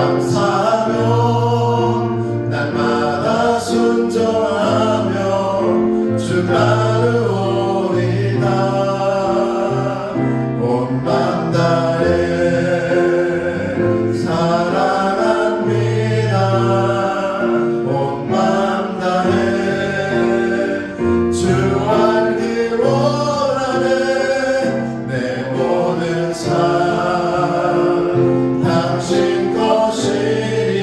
감사하며 날마다 순종하며 주 따르오리다. 온 맘 다해 사랑합니다. 온 맘 다해 주 알기 원하네. 내 모든 삶 당신 것이니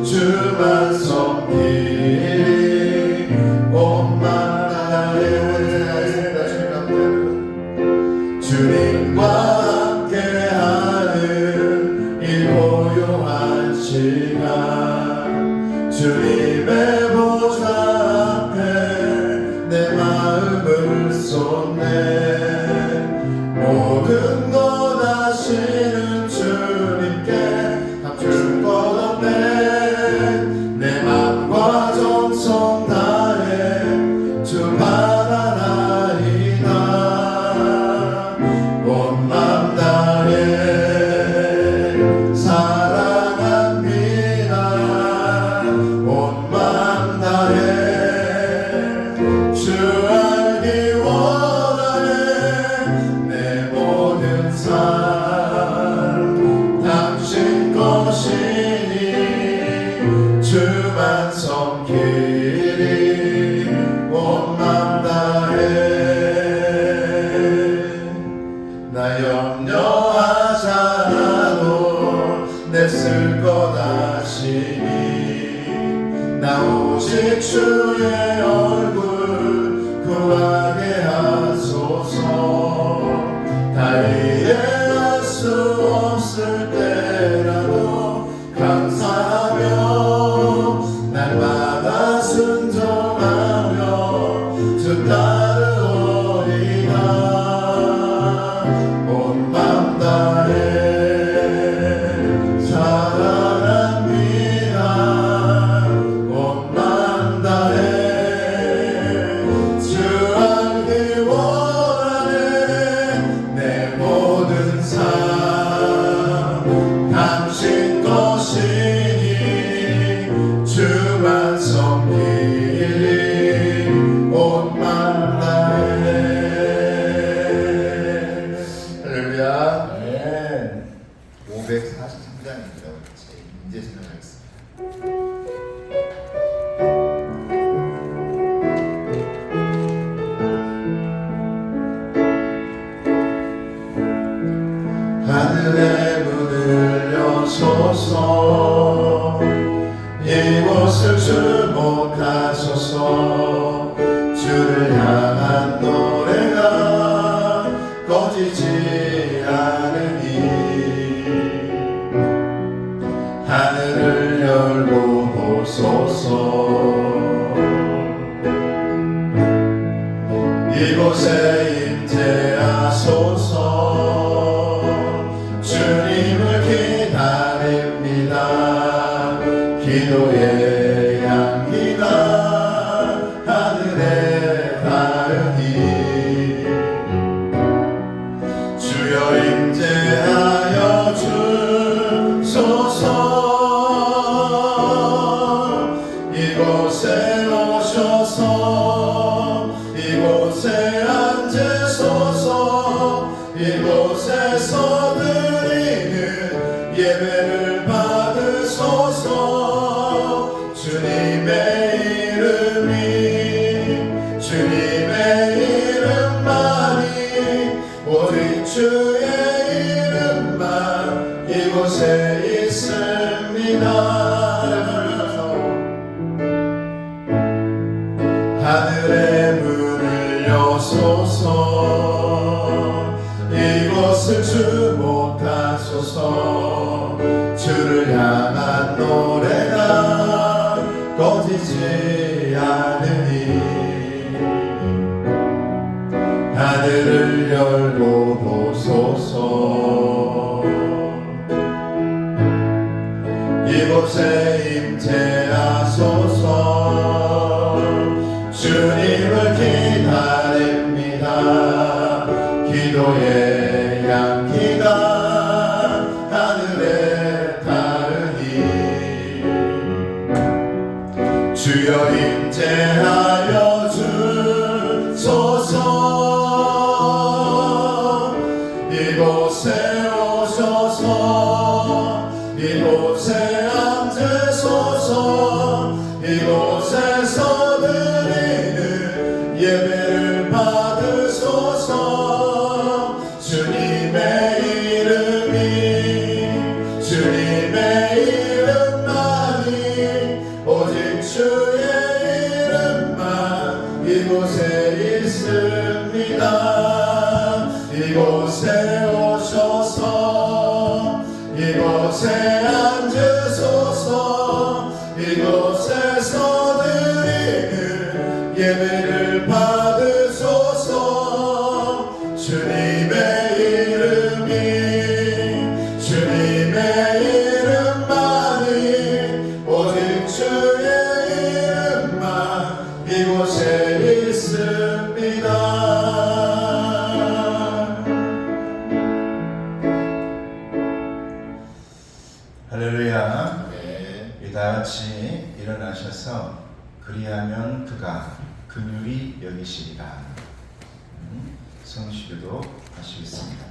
주만 섬기리. 온 맘 다해 주님과 함께하는 이 고요한 시간 주님의 보좌 앞에 내 마음을 쏟네. 모든 것 아시는 주님께 감출 것 없네. 내 맘과 정성 다해 주 바라나이다. 온 맘 다해 사랑합니다. 온 맘 다해 주 알기 원하네. 내 모든 삶 당신 것이니 주만 섬기리. 온 맘 다해 나 염려하지 않아도 내 쓸 것 아시니. 나 오직 주의 얼굴 구하게 하소서. 다 이해할 수 없을 때라도 감사하며 날마다 순종하며 주 따르오리다. 온 맘 다해 사랑합니다. 온 맘 다해 주 알기 원하네. 내 모든 삶 당신 것이니 주만 섬기리. 온 맘 다해. 할렐루야. 543장입니다. 이제 진행하겠습니다. 하늘의 문을 여소서. 이곳을 주목하소서. 주를 향한 노래가 꺼지지 않으니. 하늘을 열고 보소서. 이곳에 임재하소서. 주님을 기다립니다. 기도의 향기가 하늘에 닿으니. 주여 임재하여 주소서. 이곳에 오셔서 이곳에 앉으소서. 이곳에서 드리는 예배를 받으소서. 주님의 이름이 주님의 이름만이 오직 주의 이름만 이곳에 있습니다. 하늘의 문을 여소서. 이곳을 주목하소서. 주를 향한 노래가 꺼지지 않으니. 하늘을 열고 보소서. 이곳에 임재하소서. 주님을 기다립니다. 기도의 향기가 하늘에 닿으니. 이곳에 앉으소서. 이곳에서 드리는 예배를 받으소서. 주님의 이름만이 오직 주의 이름만 이곳에 있습니다. 이곳에 오셔서 이곳에 앉으소서. 이곳에서 드리는 예배를 받으소서. 주님의 이름만이 오직 주의 이름만 이곳에 있습니다. 할렐루야. 우리 다같이 일어나셔서 그리하면 그가 긍휼히 여기시리라. 성시교도 하시겠습니다.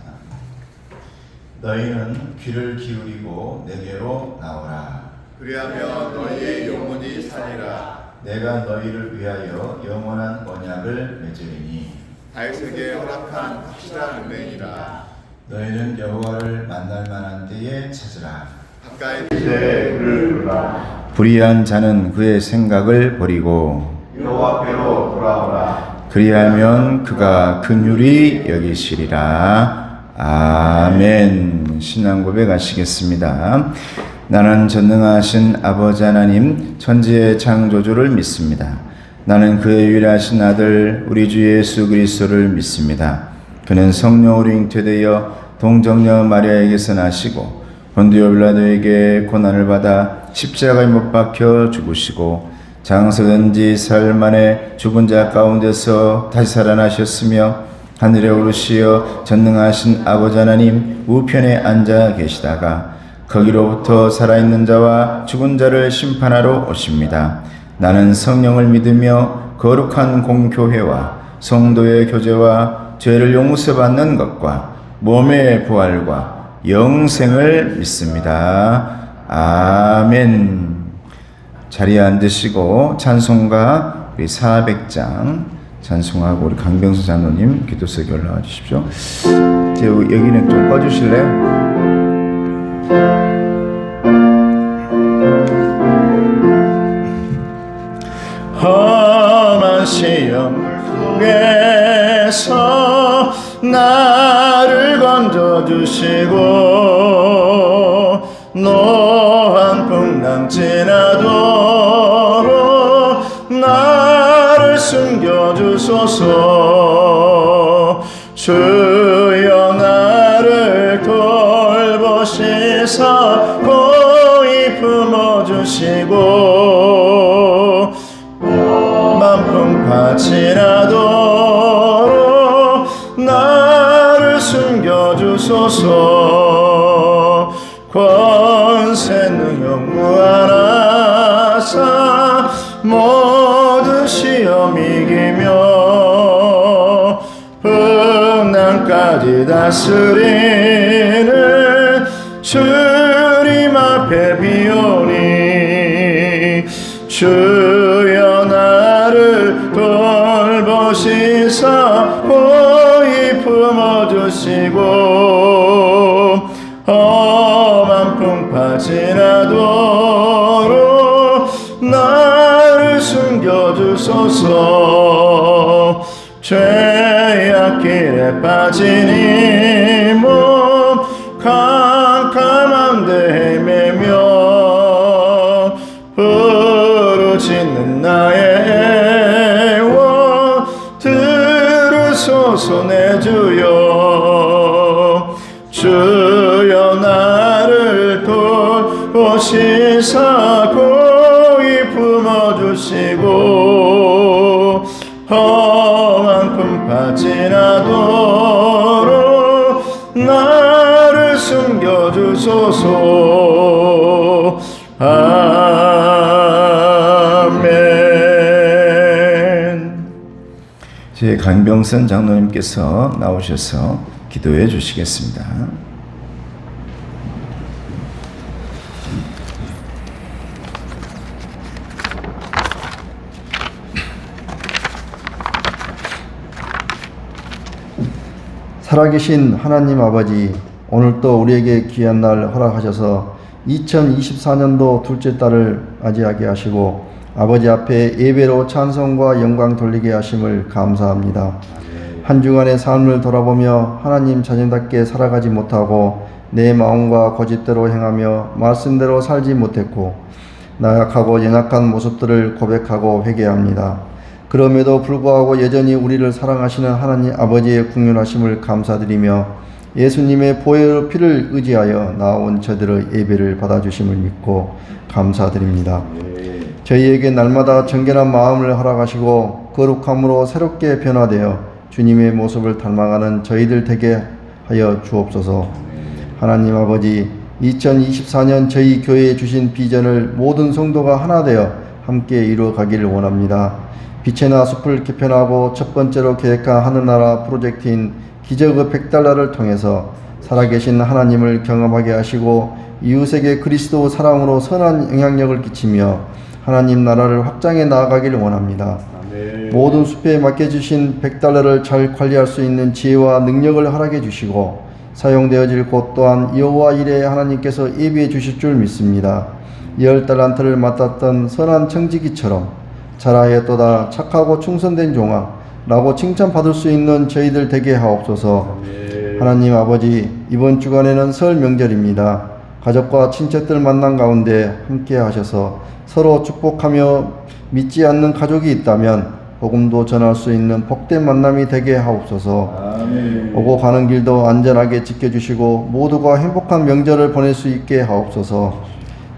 너희는 귀를 기울이고 내게로 나오라. 그리하면 너희의 영혼이 살리라. 내가 너희를 위하여 영원한 언약을 맺으리니 다윗에게 허락한 확실한 은행이라. 너희는 여호와를 만날 만한 때에 찾으라. 가까이 그를 부르라. 불의한 자는 그의 생각을 버리고 여호와께로 돌아오라. 그리하면 그가 긍휼히 여기시리라. 아멘. 신앙 고백하시겠습니다. 나는 전능하신 아버지 하나님 천지의 창조주를 믿습니다. 나는 그의 유일하신 아들 우리 주 예수 그리스도를 믿습니다. 그는 성령으로 잉태되어 동정녀 마리아에게서 나시고 본디오 빌라도에게 고난을 받아 십자가에 못 박혀 죽으시고 장사된 지 사흘 만에 죽은 자 가운데서 다시 살아나셨으며 하늘에 오르시어 전능하신 아버지 하나님 우편에 앉아 계시다가 거기로부터 살아있는 자와 죽은 자를 심판하러 오십니다. 나는 성령을 믿으며 거룩한 공교회와 성도의 교제와 죄를 용서받는 것과 몸의 부활과 영생을 믿습니다. 아멘. 자리에 앉으시고 찬송가 우리 400장 찬송하고 우리 강병수 장로님 기도석에 올라와 주십시오. 여기는 좀 꺼주실래요? 험한 시험 속에서 나를 건져주시고 노한 풍랑 지나도록 나를 숨겨주소서. 주여 나를 돌보시사 고이 품어주시고 만풍파 지나도록 나를 숨겨주소서. 권세 능력 무한하사 모든 시험 이기며 풍랑까지 다스리는 주님 앞에 비오니 주여 나를 돌보시사 고이 품어주시고 험한 풍파 지나도록 나를 숨겨주소서. 죄악길에 빠진 이 몸 캄캄한 데 헤매며 부르짖는 나의 애원 들으소서 내 주여. 주여 나를 돌보시사 고이 품어주시고 험한 풍파 지나도록 나를 숨겨주소서. 아멘. 제 강병선 장로님께서 나오셔서 기도해 주시겠습니다. 살아계신 하나님 아버지, 오늘 또 우리에게 귀한 날 허락하셔서 2024년도 둘째 달을 맞이하게 하시고 아버지 앞에 예배로 찬송과 영광 돌리게 하심을 감사합니다. 한 주간의 삶을 돌아보며 하나님 자녀답게 살아가지 못하고 내 마음과 고집대로 행하며 말씀대로 살지 못했고 나약하고 연약한 모습들을 고백하고 회개합니다. 그럼에도 불구하고 여전히 우리를 사랑하시는 하나님 아버지의 긍휼하심을 감사드리며 예수님의 보혈 피를 의지하여 나온 저들의 예배를 받아주심을 믿고 감사드립니다. 저희에게 날마다 정결한 마음을 허락하시고 거룩함으로 새롭게 변화되어 주님의 모습을 닮아가는 저희들 되게 하여 주옵소서. 하나님 아버지, 2024년 저희 교회에 주신 비전을 모든 성도가 하나 되어 함께 이루어가기를 원합니다. 빛의 나숲을 개편하고 첫 번째로 계획한 하늘나라 프로젝트인 기적의 100달러를 통해서 살아계신 하나님을 경험하게 하시고 이웃에게 그리스도 사랑으로 선한 영향력을 끼치며 하나님 나라를 확장해 나아가기를 원합니다. 모든 숲에 맡겨주신 100달러를 잘 관리할 수 있는 지혜와 능력을 허락해 주시고 사용되어질 곳 또한 여호와 일에 하나님께서 예비해 주실 줄 믿습니다. 10달란트를 맡았던 선한 청지기처럼 잘하였도다 착하고 충성된 종아 라고 칭찬받을 수 있는 저희들 되게 하옵소서. 하나님 아버지, 이번 주간에는 설 명절입니다. 가족과 친척들 만난 가운데 함께 하셔서 서로 축복하며 믿지 않는 가족이 있다면 복음도 전할 수 있는 복된 만남이 되게 하옵소서. 아멘. 오고 가는 길도 안전하게 지켜주시고 모두가 행복한 명절을 보낼 수 있게 하옵소서.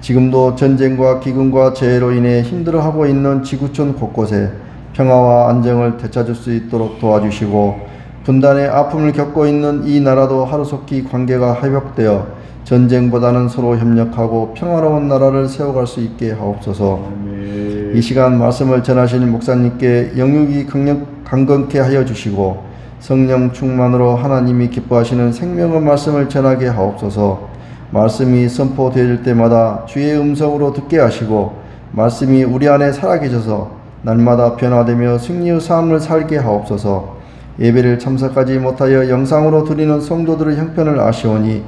지금도 전쟁과 기근과 재해로 인해 힘들어하고 있는 지구촌 곳곳에 평화와 안정을 되찾을 수 있도록 도와주시고 분단의 아픔을 겪고 있는 이 나라도 하루속히 관계가 회복되어 전쟁보다는 서로 협력하고 평화로운 나라를 세워갈 수 있게 하옵소서. 이 시간 말씀을 전하시는 목사님께 영육이 강건케 하여 주시고 성령 충만으로 하나님이 기뻐하시는 생명의 말씀을 전하게 하옵소서. 말씀이 선포되어질 때마다 주의 음성으로 듣게 하시고 말씀이 우리 안에 살아계셔서 날마다 변화되며 승리의 삶을 살게 하옵소서. 예배를 참석하지 못하여 영상으로 드리는 성도들의 형편을 아시오니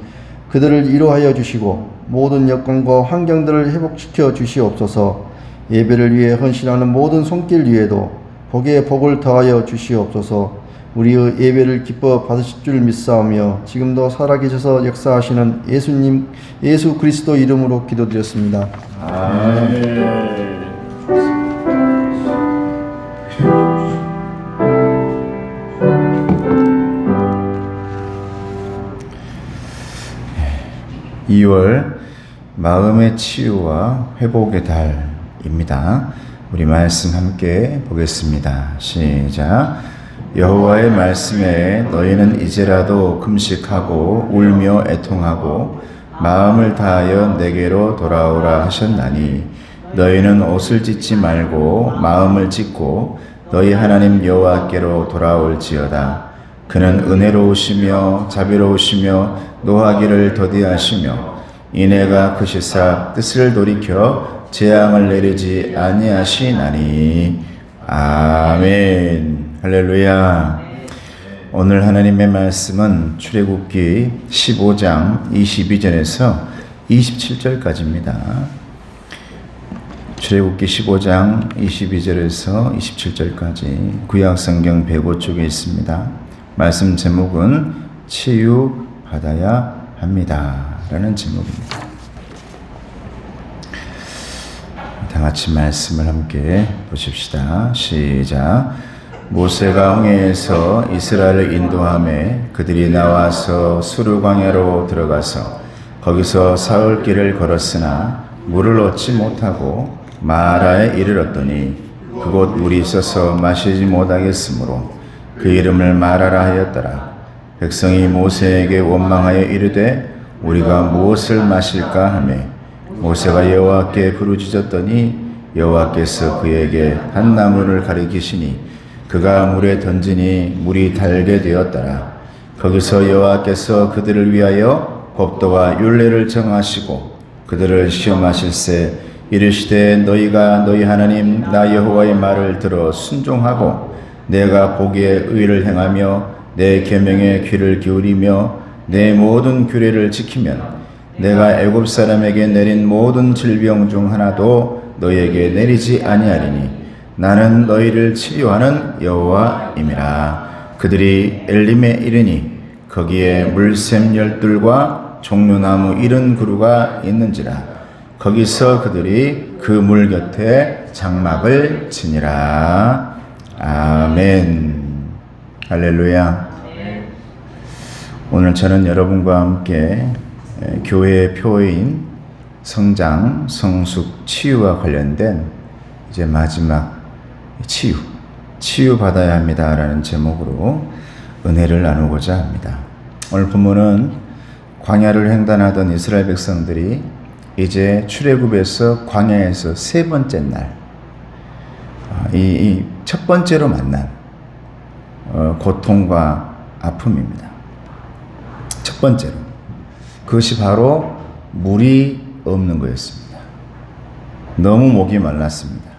그들을 위로하여 주시고 모든 여건과 환경들을 회복시켜 주시옵소서. 예배를 위해 헌신하는 모든 손길 위에도 복에 복을 더하여 주시옵소서. 우리의 예배를 기뻐 받으실 줄 믿사오며 지금도 살아계셔서 역사하시는 예수 그리스도 이름으로 기도드렸습니다. 아멘. 2월 마음의 치유와 회복의 달입니다. 우리 말씀 함께 보겠습니다. 시작. 여호와의 말씀에 너희는 이제라도 금식하고 울며 애통하고 마음을 다하여 내게로 돌아오라 하셨나니 너희는 옷을 찢지 말고 마음을 찢고 너희 하나님 여호와께로 돌아올지어다. 그는 은혜로우시며 자비로우시며 노하기를 더디하시며 이내가 크시사 뜻을 돌이켜 재앙을 내리지 아니하시나니. 아멘. 할렐루야. 오늘 하나님의 말씀은 출애굽기 15장 22절에서 27절까지입니다. 출애굽기 15장 22절에서 27절까지 구약성경 105쪽에 있습니다. 말씀 제목은 치유받아야 합니다 라는 제목입니다. 다 같이 말씀을 함께 보십시다. 시작. 모세가 홍해에서 이스라엘을 인도하매 그들이 나와서 수르 광야로 들어가서 거기서 사흘 길을 걸었으나 물을 얻지 못하고 마라에 이르렀더니 그곳 물이 있어서 마시지 못하겠으므로 그 이름을 마라라 하였더라. 백성이 모세에게 원망하여 이르되 우리가 무엇을 마실까 하매 모세가 여호와께 부르짖었더니 여호와께서 그에게 한 나무를 가리키시니 그가 물에 던지니 물이 달게 되었더라. 거기서 여호와께서 그들을 위하여 법도와 율례를 정하시고 그들을 시험하실세 이르시되 너희가 너희 하나님 나 여호와의 말을 들어 순종하고 내가 보기에 의를 행하며 내 계명에 귀를 기울이며 내 모든 규례를 지키면 내가 애굽 사람에게 내린 모든 질병 중 하나도 너희에게 내리지 아니하리니 나는 너희를 치료하는 여호와임이라. 그들이 엘림에 이르니 거기에 물샘 12과 종려나무 70그루가 있는지라. 거기서 그들이 그 물 곁에 장막을 치니라. 아멘. 할렐루야. 오늘 저는 여러분과 함께 교회의 표어인 성장, 성숙, 치유와 관련된 이제 마지막 치유 받아야 합니다라는 제목으로 은혜를 나누고자 합니다. 오늘 본문은 광야를 횡단하던 이스라엘 백성들이 이제 출애굽에서 광야에서 세 번째 날, 이 첫 번째로 만난 고통과 아픔입니다. 첫 번째로 그것이 바로 물이 없는 거였습니다. 너무 목이 말랐습니다.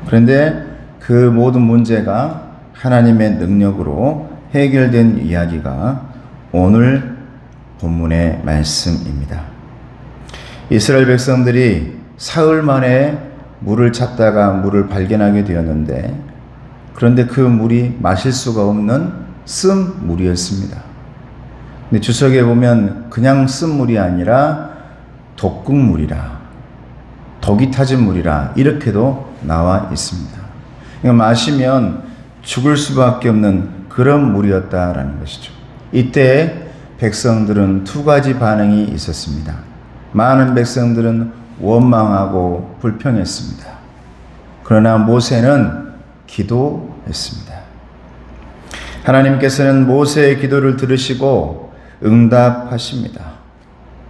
그런데 그 모든 문제가 하나님의 능력으로 해결된 이야기가 오늘 본문의 말씀입니다. 이스라엘 백성들이 사흘 만에 물을 찾다가 물을 발견하게 되었는데, 그런데 그 물이 마실 수가 없는 쓴물이었습니다. 근데 주석에 보면 그냥 쓴물이 아니라 독극물이라, 독이 타진 물이라 이렇게도 나와 있습니다. 그러니까 마시면 죽을 수밖에 없는 그런 물이었다라는 것이죠. 이때 백성들은 두 가지 반응이 있었습니다. 많은 백성들은 원망하고 불평했습니다. 그러나 모세는 기도했습니다. 하나님께서는 모세의 기도를 들으시고 응답하십니다.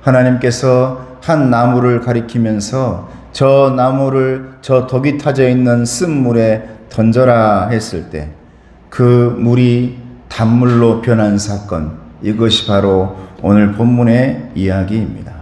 하나님께서 한 나무를 가리키면서 저 나무를 저 독이 타져 있는 쓴물에 던져라 했을 때 그 물이 단물로 변한 사건, 이것이 바로 오늘 본문의 이야기입니다.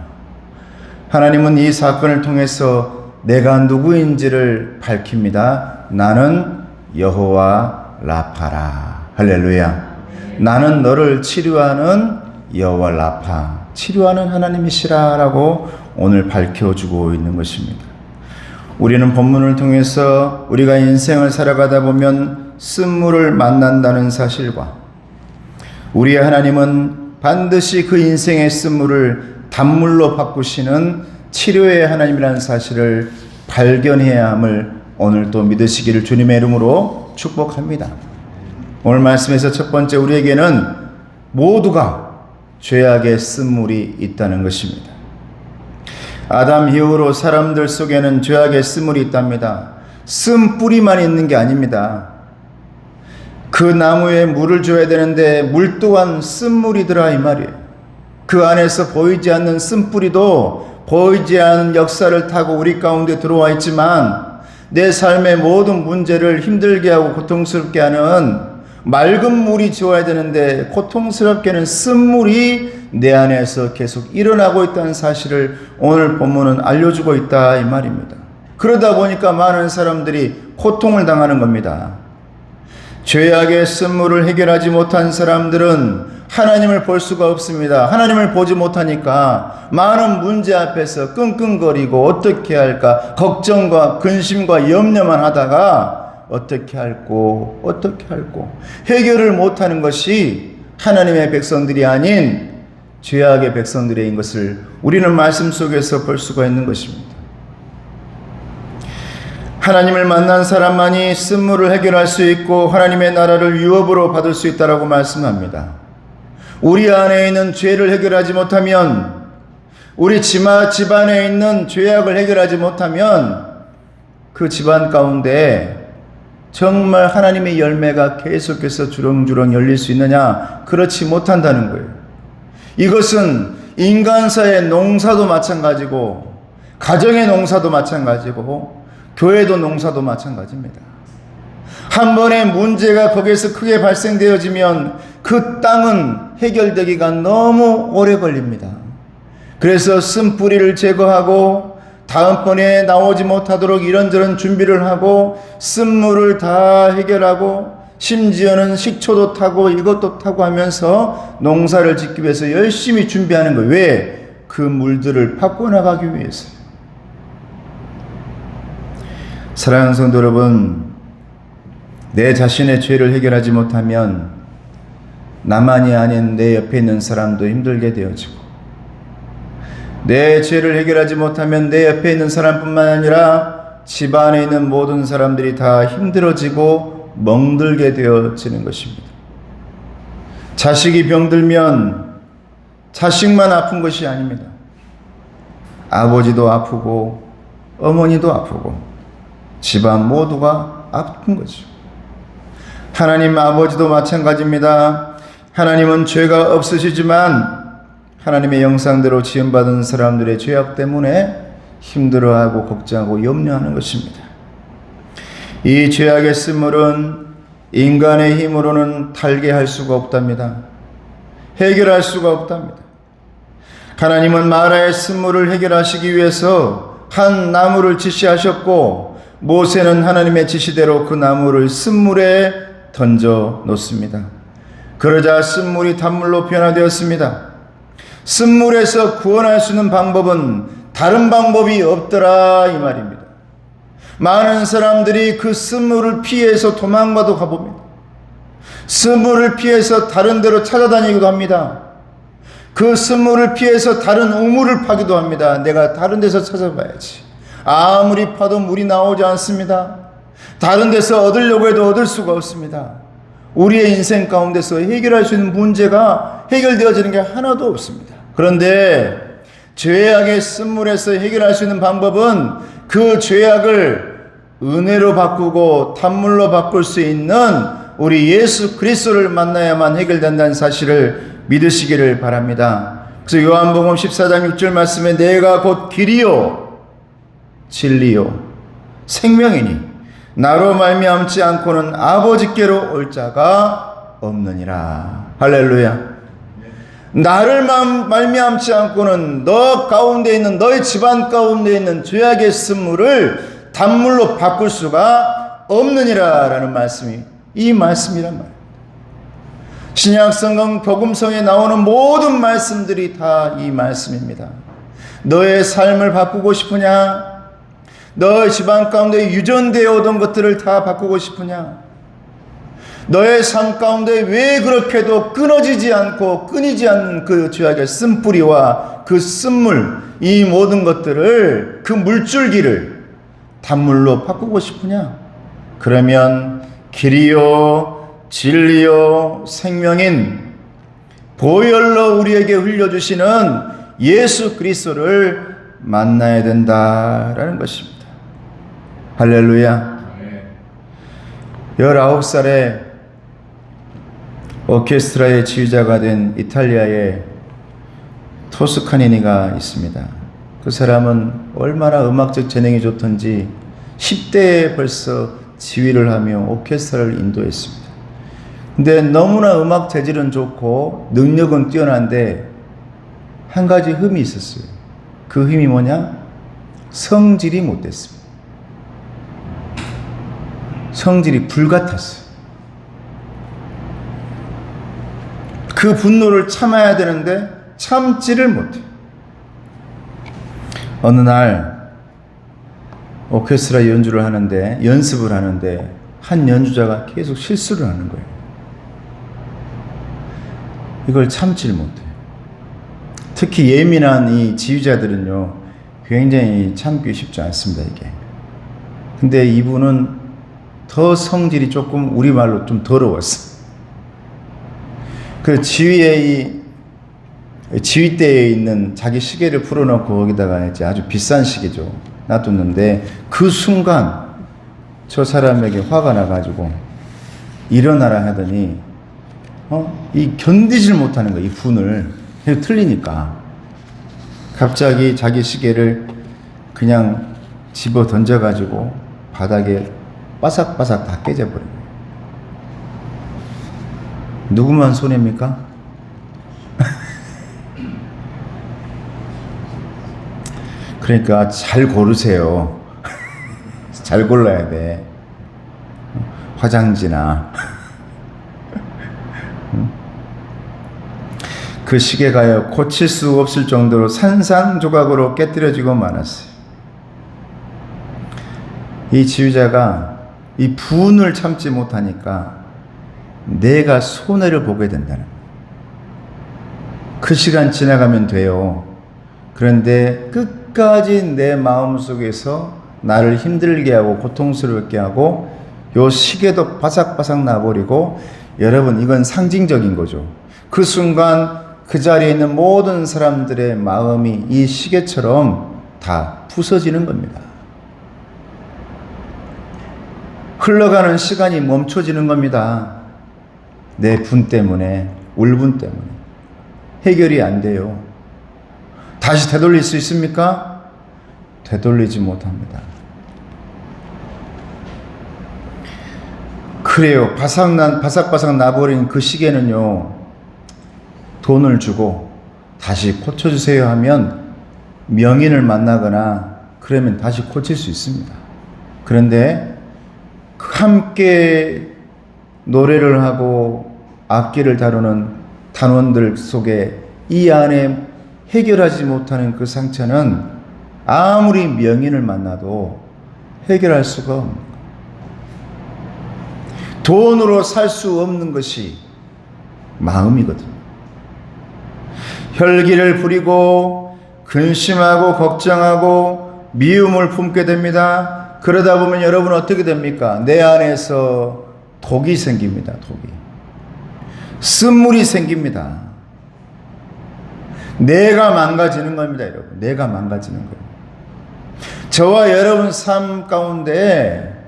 하나님은 이 사건을 통해서 내가 누구인지를 밝힙니다. 나는 여호와 라파라. 할렐루야. 나는 너를 치료하는 여호와 라파, 치료하는 하나님이시라라고 오늘 밝혀주고 있는 것입니다. 우리는 본문을 통해서 우리가 인생을 살아가다 보면 쓴물을 만난다는 사실과 우리의 하나님은 반드시 그 인생의 쓴물을 단물로 바꾸시는 치료의 하나님이라는 사실을 발견해야 함을 오늘 또 믿으시기를 주님의 이름으로 축복합니다. 오늘 말씀에서 첫 번째, 우리에게는 모두가 죄악의 쓴물이 있다는 것입니다. 아담 이후로 사람들 속에는 죄악의 쓴물이 있답니다. 쓴 뿌리만 있는 게 아닙니다. 그 나무에 물을 줘야 되는데 물 또한 쓴물이더라 이 말이에요. 그 안에서 보이지 않는 쓴뿌리도 보이지 않는 역사를 타고 우리 가운데 들어와 있지만 내 삶의 모든 문제를 힘들게 하고 고통스럽게 하는 맑은 물이 지어야 되는데 고통스럽게는 쓴물이 내 안에서 계속 일어나고 있다는 사실을 오늘 본문은 알려주고 있다 이 말입니다. 그러다 보니까 많은 사람들이 고통을 당하는 겁니다. 죄악의 쓴물을 해결하지 못한 사람들은 하나님을 볼 수가 없습니다. 하나님을 보지 못하니까 많은 문제 앞에서 끙끙거리고 어떻게 할까 걱정과 근심과 염려만 하다가 어떻게 할꼬 해결을 못하는 것이 하나님의 백성들이 아닌 죄악의 백성들인 것을 우리는 말씀 속에서 볼 수가 있는 것입니다. 하나님을 만난 사람만이 쓴물을 해결할 수 있고 하나님의 나라를 유업으로 받을 수 있다라고 말씀합니다. 우리 안에 있는 죄를 해결하지 못하면, 우리 집안에 있는 죄악을 해결하지 못하면 그 집안 가운데 정말 하나님의 열매가 계속해서 주렁주렁 열릴 수 있느냐? 그렇지 못한다는 거예요. 이것은 인간사의 농사도 마찬가지고 가정의 농사도 마찬가지고 교회도 농사도 마찬가지입니다. 한 번의 문제가 거기에서 크게 발생되어지면 그 땅은 해결되기가 너무 오래 걸립니다. 그래서 쓴뿌리를 제거하고 다음번에 나오지 못하도록 이런저런 준비를 하고 쓴물을 다 해결하고 심지어는 식초도 타고 이것도 타고 하면서 농사를 짓기 위해서 열심히 준비하는 거예요. 왜? 그 물들을 받고 나가기 위해서. 사랑하는 성도 여러분, 내 자신의 죄를 해결하지 못하면 나만이 아닌 내 옆에 있는 사람도 힘들게 되어지고, 내 죄를 해결하지 못하면 내 옆에 있는 사람뿐만 아니라 집안에 있는 모든 사람들이 다 힘들어지고 멍들게 되어지는 것입니다. 자식이 병들면 자식만 아픈 것이 아닙니다. 아버지도 아프고 어머니도 아프고 집안 모두가 아픈 거죠. 하나님 아버지도 마찬가지입니다. 하나님은 죄가 없으시지만 하나님의 형상대로 지음받은 사람들의 죄악 때문에 힘들어하고 걱정하고 염려하는 것입니다. 이 죄악의 쓴물은 인간의 힘으로는 달게 할 수가 없답니다. 해결할 수가 없답니다. 하나님은 마라의 쓴물을 해결하시기 위해서 한 나무를 지시하셨고, 모세는 하나님의 지시대로 그 나무를 쓴물에 던져 놓습니다. 그러자 쓴물이 단물로 변화되었습니다. 쓴물에서 구원할 수 있는 방법은 다른 방법이 없더라 이 말입니다. 많은 사람들이 그 쓴물을 피해서 도망가도 가봅니다. 쓴물을 피해서 다른 데로 찾아다니기도 합니다. 그 쓴물을 피해서 다른 우물을 파기도 합니다. 내가 다른 데서 찾아봐야지. 아무리 파도 물이 나오지 않습니다. 다른 데서 얻으려고 해도 얻을 수가 없습니다. 우리의 인생 가운데서 해결할 수 있는 문제가 해결되어지는 게 하나도 없습니다. 그런데 죄악의 쓴물에서 해결할 수 있는 방법은 그 죄악을 은혜로 바꾸고 단물로 바꿀 수 있는 우리 예수 그리스도를 만나야만 해결된다는 사실을 믿으시기를 바랍니다. 그래서 요한복음 14장 6절 말씀에 내가 곧 길이요 진리요 생명이니 나로 말미암지 않고는 아버지께로 올 자가 없느니라. 할렐루야. 나를 말미암지 않고는 너 가운데 있는 너의 집안 가운데 있는 죄악의 쓴물을 단물로 바꿀 수가 없느니라 라는 말씀이 이 말씀이란 말이에요. 신약성경 복음성에 나오는 모든 말씀들이 다 이 말씀입니다. 너의 삶을 바꾸고 싶으냐? 너의 집안 가운데 유전되어 오던 것들을 다 바꾸고 싶으냐? 너의 삶 가운데 왜 그렇게도 끊어지지 않고 끊이지 않는 그 죄악의 쓴뿌리와 그 쓴물, 이 모든 것들을, 그 물줄기를 단물로 바꾸고 싶으냐? 그러면 길이요 진리요 생명인 보혈로 우리에게 흘려주시는 예수 그리스도를 만나야 된다라는 것입니다. 할렐루야. 19살에 오케스트라의 지휘자가 된 이탈리아의 토스카니니가 있습니다. 그 사람은 얼마나 음악적 재능이 좋던지 10대에 벌써 지휘를 하며 오케스트라를 인도했습니다. 근데 너무나 음악 재질은 좋고 능력은 뛰어난데 한 가지 흠이 있었어요. 그 흠이 뭐냐? 성질이 못됐습니다. 성질이 불같았어요. 그 분노를 참아야 되는데 참지를 못해요. 어느 날 오케스트라 연주를 하는데, 연습을 하는데 한 연주자가 계속 실수를 하는 거예요. 이걸 참지를 못해요. 특히 예민한 이 지휘자들은요, 굉장히 참기 쉽지 않습니다, 이게. 근데 이분은 더 성질이 조금 우리말로 좀 더러웠어. 그 지휘대에 있는 자기 시계를 풀어놓고 거기다가 이제 아주 비싼 시계죠, 놔뒀는데 그 순간 저 사람에게 화가 나가지고 일어나라 하더니 이 견디질 못하는 거야, 이 분을. 틀리니까 갑자기 자기 시계를 그냥 집어 던져가지고 바닥에 바삭바삭 다 깨져버린 거예요. 누구만 손해입니까? 그러니까 잘 고르세요. 잘 골라야 돼. 화장지나 그 시계가요 고칠 수 없을 정도로 산산조각으로 깨뜨려지고 말았어요. 이 지휘자가 이 분을 참지 못하니까 내가 손해를 보게 된다는 거예요. 그 시간 지나가면 돼요. 그런데 끝까지 내 마음속에서 나를 힘들게 하고 고통스럽게 하고 요 시계도 바삭바삭 나버리고, 여러분 이건 상징적인 거죠. 그 순간 그 자리에 있는 모든 사람들의 마음이 이 시계처럼 다 부서지는 겁니다. 흘러가는 시간이 멈춰지는 겁니다. 내 분 때문에, 울분 때문에. 해결이 안 돼요. 다시 되돌릴 수 있습니까? 되돌리지 못합니다. 그래요. 바삭바삭 나버린 그 시계는요, 돈을 주고 다시 고쳐주세요 하면 명인을 만나거나 그러면 다시 고칠 수 있습니다. 그런데 함께 노래를 하고 악기를 다루는 단원들 속에 이 안에 해결하지 못하는 그 상처는 아무리 명인을 만나도 해결할 수가 없는 거예요. 돈으로 살 수 없는 것이 마음이거든요. 혈기를 부리고 근심하고 걱정하고 미움을 품게 됩니다. 그러다 보면 여러분 어떻게 됩니까? 내 안에서 독이 생깁니다. 독이. 쓴물이 생깁니다. 내가 망가지는 겁니다, 여러분. 내가 망가지는 거예요. 저와 여러분 삶 가운데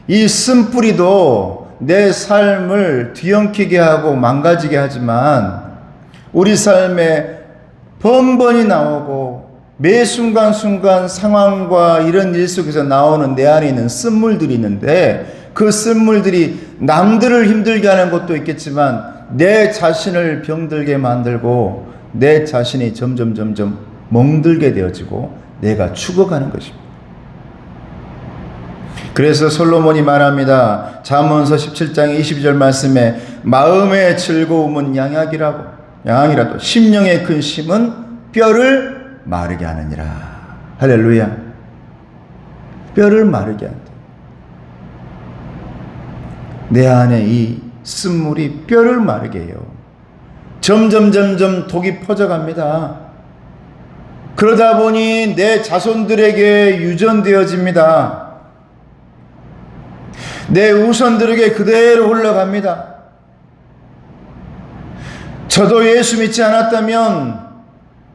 이 쓴뿌리도 내 삶을 뒤엉키게 하고 망가지게 하지만, 우리 삶에 번번이 나오고 매 순간순간 상황과 이런 일 속에서 나오는 내 안에 있는 쓴물들이 있는데, 그 쓴물들이 남들을 힘들게 하는 것도 있겠지만 내 자신을 병들게 만들고 내 자신이 점점 멍들게 되어지고 내가 죽어가는 것입니다. 그래서 솔로몬이 말합니다. 잠언서 17장 22절 말씀에 마음의 즐거움은 양약이라도 심령의 근심은 뼈를 마르게 하느니라. 할렐루야. 뼈를 마르게 한다. 내 안에 이 쓴물이 뼈를 마르게 해요. 점점 독이 퍼져갑니다. 그러다 보니 내 자손들에게 유전되어집니다. 내 후손들에게 그대로 흘러갑니다. 저도 예수 믿지 않았다면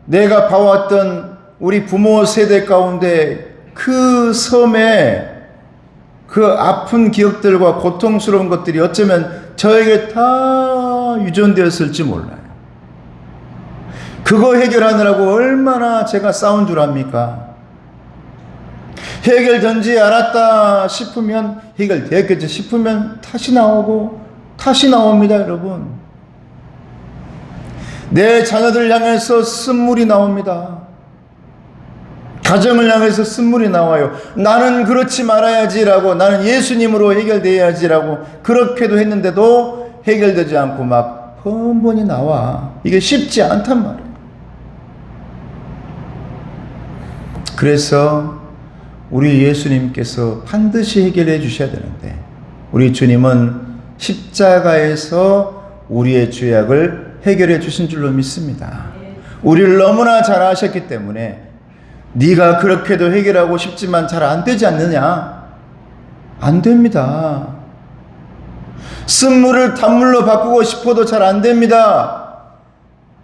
내가 봐왔던 우리 부모 세대 가운데 그 섬에 그 아픈 기억들과 고통스러운 것들이 어쩌면 저에게 다 유전되었을지 몰라요. 그거 해결하느라고 얼마나 제가 싸운 줄 압니까? 해결되지 않았다 싶으면, 해결되었겠지 싶으면 다시 나오고 다시 나옵니다, 여러분. 내 자녀들 향해서 쓴물이 나옵니다. 가정을 향해서 쓴물이 나와요. 나는 그렇지 말아야지라고, 나는 예수님으로 해결돼야지라고 그렇게도 했는데도 해결되지 않고 막 번번이 나와. 이게 쉽지 않단 말이에요. 그래서 우리 예수님께서 반드시 해결해 주셔야 되는데, 우리 주님은 십자가에서 우리의 죄악을 해결해 주신 줄로 믿습니다. 우리를 너무나 잘 아셨기 때문에 네가 그렇게도 해결하고 싶지만 잘 안 되지 않느냐? 안 됩니다. 쓴물을 단물로 바꾸고 싶어도 잘 안 됩니다.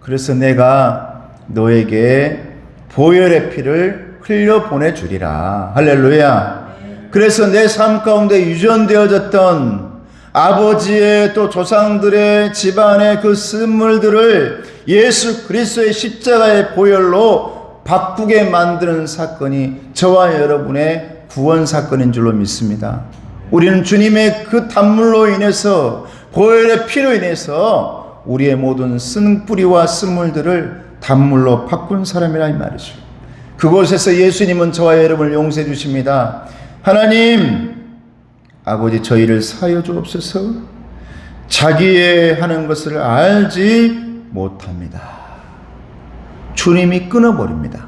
그래서 내가 너에게 보혈의 피를 흘려 보내주리라. 할렐루야. 그래서 내 삶 가운데 유전되어졌던 아버지의 또 조상들의 집안의 그 쓴물들을 예수 그리스도의 십자가의 보혈로 바꾸게 만드는 사건이 저와 여러분의 구원 사건인 줄로 믿습니다. 우리는 주님의 그 단물로 인해서, 보혈의 피로 인해서 우리의 모든 쓴 뿌리와 쓴물들을 단물로 바꾼 사람이라 이 말이죠. 그곳에서 예수님은 저와 여러분을 용서해 주십니다. 하나님, 아버지 저희를 사하여 주옵소서. 자기의 하는 것을 알지 못합니다. 주님이 끊어버립니다.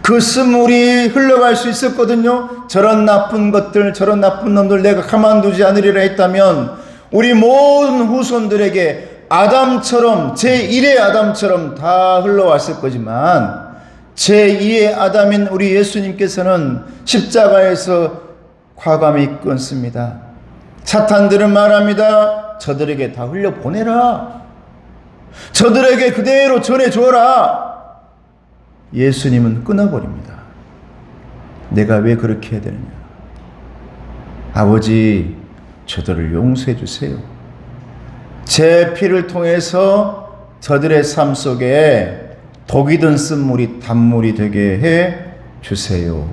그 쓴물이 흘러갈 수 있었거든요. 저런 나쁜 것들, 저런 나쁜 놈들 내가 가만두지 않으리라 했다면 우리 모든 후손들에게 아담처럼, 제1의 아담처럼 다 흘러왔을 거지만 제2의 아담인 우리 예수님께서는 십자가에서 과감히 끊습니다. 사탄들은 말합니다. 저들에게 다 흘려보내라. 저들에게 그대로 전해줘라. 예수님은 끊어버립니다. 내가 왜 그렇게 해야 되느냐? 아버지, 저들을 용서해 주세요. 제 피를 통해서 저들의 삶 속에 독이 든 쓴물이 단물이 되게 해 주세요.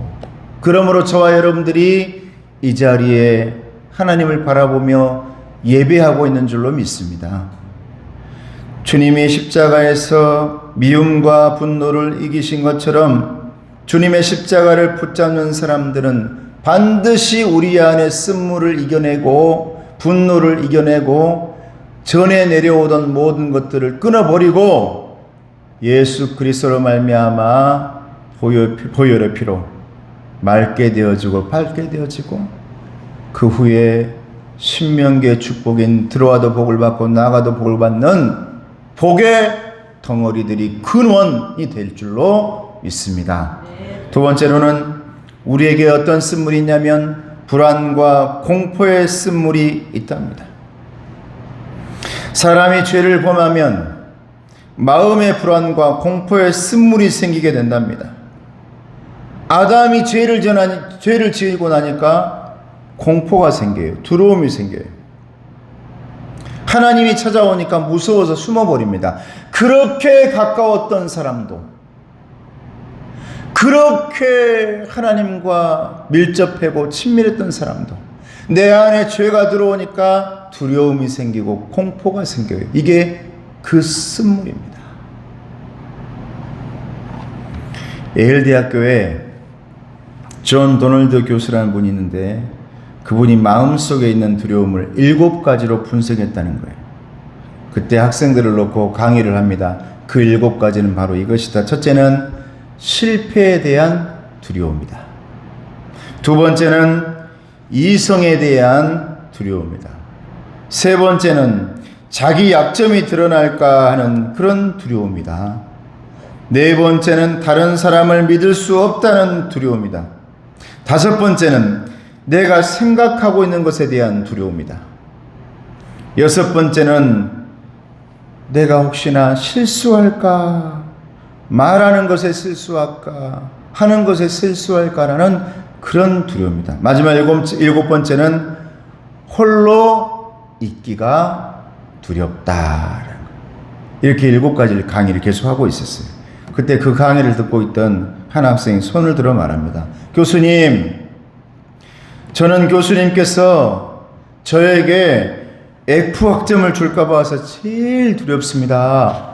그러므로 저와 여러분들이 이 자리에 하나님을 바라보며 예배하고 있는 줄로 믿습니다. 주님이 십자가에서 미움과 분노를 이기신 것처럼 주님의 십자가를 붙잡는 사람들은 반드시 우리 안에 쓴물을 이겨내고 분노를 이겨내고 전에 내려오던 모든 것들을 끊어버리고 예수 그리스도로 말미암아 보혈의 피로 맑게 되어지고 밝게 되어지고 그 후에 신명기의 축복인 들어와도 복을 받고 나가도 복을 받는 복의 덩어리들이 근원이 될 줄로 믿습니다. 두 번째로는 우리에게 어떤 쓴물이 있냐면 불안과 공포의 쓴물이 있답니다. 사람이 죄를 범하면 마음의 불안과 공포의 쓴물이 생기게 된답니다. 아담이 죄를 지고 나니까 공포가 생겨요. 두려움이 생겨요. 하나님이 찾아오니까 무서워서 숨어버립니다. 그렇게 가까웠던 사람도, 그렇게 하나님과 밀접하고 친밀했던 사람도 내 안에 죄가 들어오니까 두려움이 생기고 공포가 생겨요. 이게 그 쓴물입니다. 예일 대학교에 존 도널드 교수라는 분이 있는데 그분이 마음속에 있는 두려움을 7가지로 분석했다는 거예요. 그때 학생들을 놓고 강의를 합니다. 그 7가지는 바로 이것이다. 첫째는 실패에 대한 두려움이다. 두 번째는 이성에 대한 두려움이다. 세 번째는 자기 약점이 드러날까 하는 그런 두려움이다. 네 번째는 다른 사람을 믿을 수 없다는 두려움이다. 다섯 번째는 내가 생각하고 있는 것에 대한 두려움이다. 여섯 번째는 내가 혹시나 실수할까, 말하는 것에 실수할까, 하는 것에 실수할까라는 그런 두려움이다. 마지막 일곱 번째는 홀로 있기가 두렵다. 이렇게 7가지 강의를 계속하고 있었어요. 그때 그 강의를 듣고 있던 한 학생이 손을 들어 말합니다. 교수님, 저는 교수님께서 저에게 F학점을 줄까 봐서 제일 두렵습니다.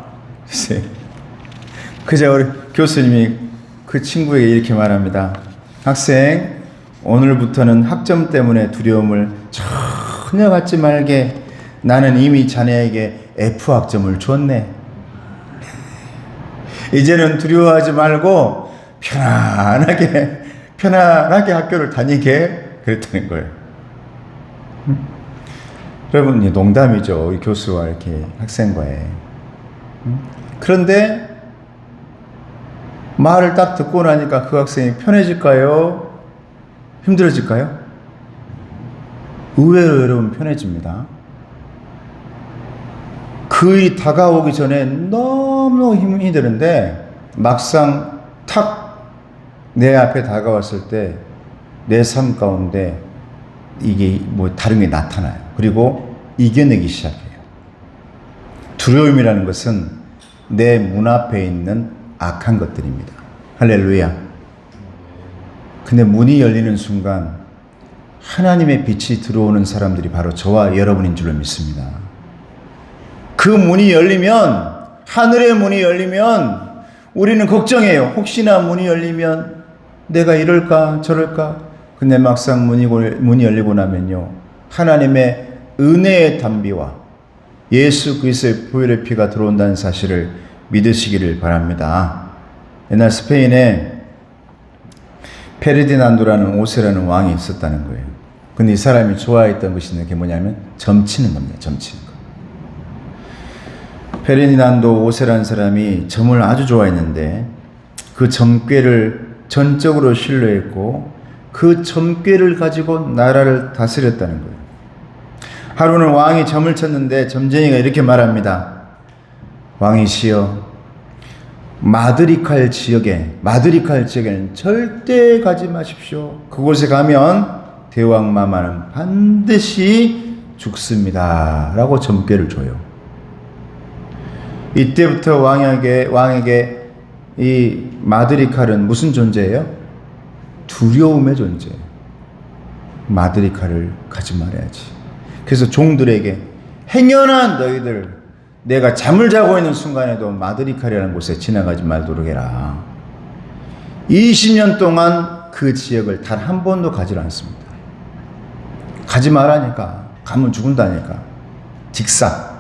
그저 우리 교수님이 그 친구에게 이렇게 말합니다. 학생, 오늘부터는 학점 때문에 두려움을 전혀 갖지 말게. 나는 이미 자네에게 F학점을 줬네. 이제는 두려워하지 말고 편안하게 학교를 다니게 그랬다는 거예요. 여러분, 농담이죠. 우리 교수와 이렇게 학생과의. 그런데 말을 딱 듣고 나니까 그 학생이 편해질까요? 힘들어질까요? 의외로 여러분 편해집니다. 그 일이 다가오기 전에 너무 힘이 드는데 막상 탁 내 앞에 다가왔을 때 내 삶 가운데 이게 뭐 다른 게 나타나요. 그리고 이겨내기 시작해요. 두려움이라는 것은 내 문 앞에 있는 악한 것들입니다. 할렐루야. 근데 문이 열리는 순간 하나님의 빛이 들어오는 사람들이 바로 저와 여러분인 줄로 믿습니다. 그 문이 열리면, 하늘의 문이 열리면 우리는 걱정해요. 혹시나 문이 열리면 내가 이럴까 저럴까. 근데 막상 문이 열리고 나면요, 하나님의 은혜의 담비와 예수 그리스도의 보혈의 피가 들어온다는 사실을 믿으시기를 바랍니다. 옛날 스페인에 페르디난도라는 5세라는 왕이 있었다는 거예요. 근데 이 사람이 좋아했던 것이 이게 뭐냐면 점치는 겁니다. 점치는 거. 페르디난도 5세라는 사람이 점을 아주 좋아했는데 그 점괘를 전적으로 신뢰했고 그 점괘를 가지고 나라를 다스렸다는 거예요. 하루는 왕이 점을 쳤는데 점쟁이가 이렇게 말합니다. 왕이시여, 마드리칼 지역에는 절대 가지 마십시오. 그곳에 가면 대왕 마마는 반드시 죽습니다. 라고 점괘를 줘요. 이때부터 왕에게 이 마드리칼은 무슨 존재예요? 두려움의 존재예요. 마드리칼을 가지 말아야지. 그래서 종들에게 행여나 너희들 내가 잠을 자고 있는 순간에도 마드리칼이라는 곳에 지나가지 말도록 해라. 20년 동안 그 지역을 단 한 번도 가지 않습니다. 가지 말라니까. 가면 죽는다니까. 직사.